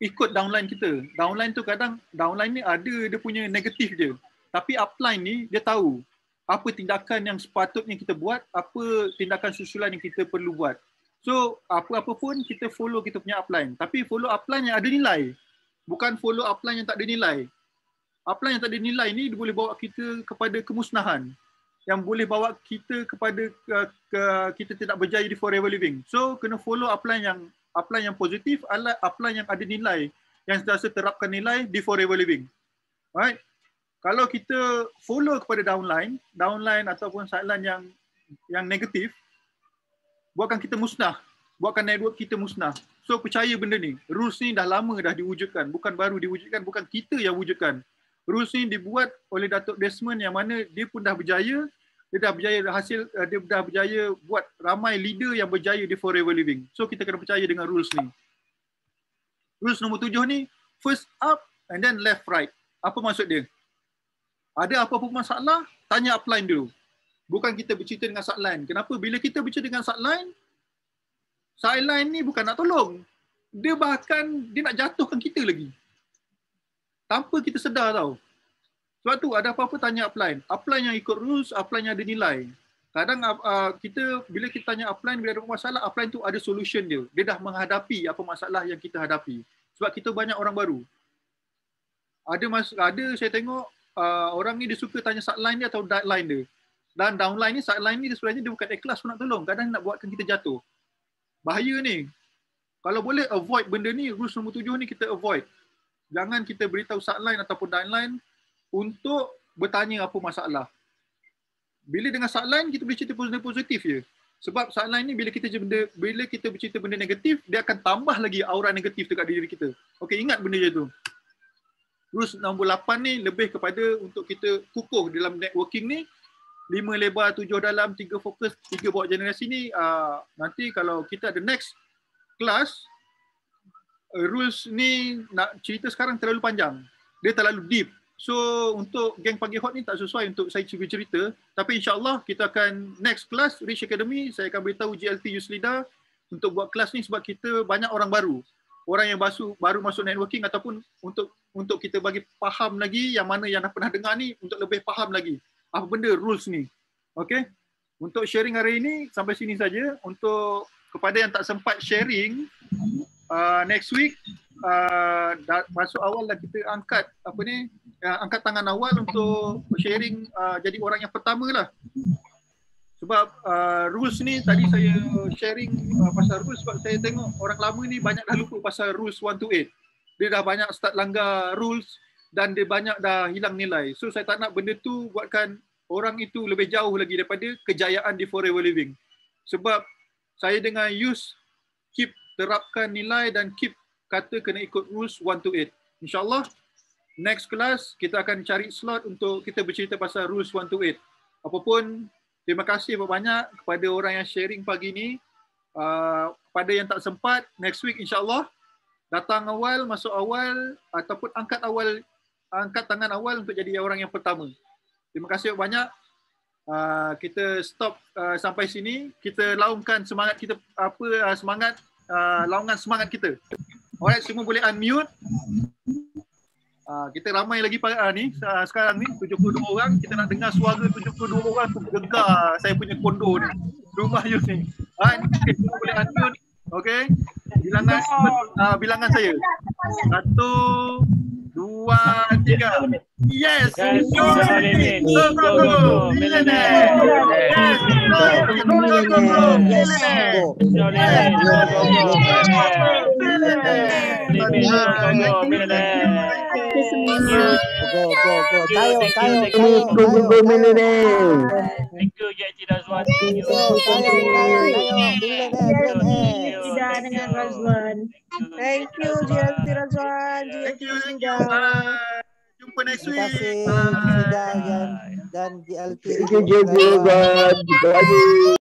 ikut downline kita. Downline tu kadang, downline ni ada dia punya negatif dia. Tapi upline ni dia tahu apa tindakan yang sepatutnya kita buat, apa tindakan susulan yang kita perlu buat. So apa-apa pun kita follow kita punya upline. Tapi follow upline yang ada nilai. Bukan follow upline yang tak ada nilai. Upline yang tak ada nilai ni dia boleh bawa kita kepada kemusnahan. Yang boleh bawa kita kepada kita tidak berjaya di Forever Living. So kena follow upline yang positif, upline yang ada nilai, yang sentiasa terapkan nilai di Forever Living. Right? Kalau kita follow kepada downline ataupun sideline yang negatif, buatkan kita musnah, buatkan network kita musnah. So percaya benda ni, rules ni dah lama dah diwujudkan, bukan baru diwujudkan, bukan kita yang wujudkan. Rules ni dibuat oleh Datuk Desmond yang mana dia pun dah berjaya, dia dah berjaya buat ramai leader yang berjaya di Forever Living. So kita kena percaya dengan rules ni. Rules nombor 7 ni, first up and then left right. Apa maksud dia? Ada apa-apa masalah, tanya upline dulu. Bukan kita bercerita dengan sideline. Kenapa? Bila kita bercerita dengan sideline ni bukan nak tolong. Dia nak jatuhkan kita lagi. Tanpa kita sedar tau. Sebab tu ada apa-apa tanya upline. Upline yang ikut rules, upline yang ada nilai. Kadang bila kita tanya upline, bila ada masalah, upline tu ada solution dia. Dia dah menghadapi apa masalah yang kita hadapi. Sebab kita banyak orang baru. Ada saya tengok orang ni dia suka tanya sideline dia atau downline dia. Dan downline ni, sideline ni sebenarnya dia bukan ikhlas pun nak tolong. Kadang nak buatkan kita jatuh. Bahaya ni. Kalau boleh avoid benda ni, rules nombor 7 ni kita avoid. Jangan kita beritahu sideline ataupun downline untuk bertanya apa masalah. Bila dengan sideline kita boleh cerita positif je. Sebab sideline ni bila kita bercerita benda negatif, dia akan tambah lagi aura negatif dekat diri kita. Okey, ingat benda je tu. Rules nombor 8 ni lebih kepada untuk kita kukuh dalam networking ni. 5 lebar, 7 dalam, 3 fokus, 3 bawa generasi ni. Nanti kalau kita ada next class, rules ni nak cerita sekarang terlalu panjang. Dia terlalu deep. So untuk geng Pagi Hot ni tak sesuai untuk saya cerita. Tapi insyaAllah kita akan next class, Rich Academy, saya akan beritahu GLT Youth Leader untuk buat kelas ni sebab kita banyak orang baru. Orang yang baru masuk networking ataupun untuk kita bagi faham lagi yang mana yang dah pernah dengar ni untuk lebih faham lagi. Apa benda rules ni. Okay. Untuk sharing hari ini sampai sini saja. Untuk kepada yang tak sempat sharing, next week masuk awal lah kita angkat angkat tangan awal untuk sharing jadi orang yang pertama lah. Sebab rules ni tadi saya sharing pasal rules sebab saya tengok orang lama ni banyak dah lupa pasal rules 1 to 8. Dia dah banyak start langgar rules dan dia banyak dah hilang nilai. So saya tak nak benda tu buatkan orang itu lebih jauh lagi daripada kejayaan di Forever Living. Sebab saya dengan Yus keep terapkan nilai dan keep kata kena ikut rules 1 to 8. InsyaAllah next class kita akan cari slot untuk kita bercerita pasal rules 1 to 8. Apapun, terima kasih banyak kepada orang yang sharing pagi ni. Pada yang tak sempat, next week insyaAllah datang awal, masuk awal ataupun angkat tangan awal untuk jadi orang yang pertama. Terima kasih banyak. Kita stop sampai sini. Kita laungkan semangat kita laungan semangat kita. Alright, semua boleh unmute. Kita ramai lagi ni sekarang ni 72 orang. Kita nak dengar suara 72 orang tu gegar saya punya kondo ni. Rumah Yus ni. Semua boleh unmute. Okey. Bilangan saya. 1, 2 3. Yes. Yes, Go, Millionaire. go, go, go. Millionaire. Yes. Go, go, go, go, go. Millionaire. Millionaire. Go, go, go. Millionaire. Go, go, go. Tayo, tayo, Thank tayo, you. tayo, tayo. Thank you, JT Razwan. Thank you. Tayo, tayo, tayo. Millionaire, Tidak dengan Razwan. Thank you, JLT Razwan, Thank JLT you. Thank you. Sida. Jumpa next Terima week. kasih Bye. Sida dan GLT. Thank you, JLT Razwan. Jumpa lagi.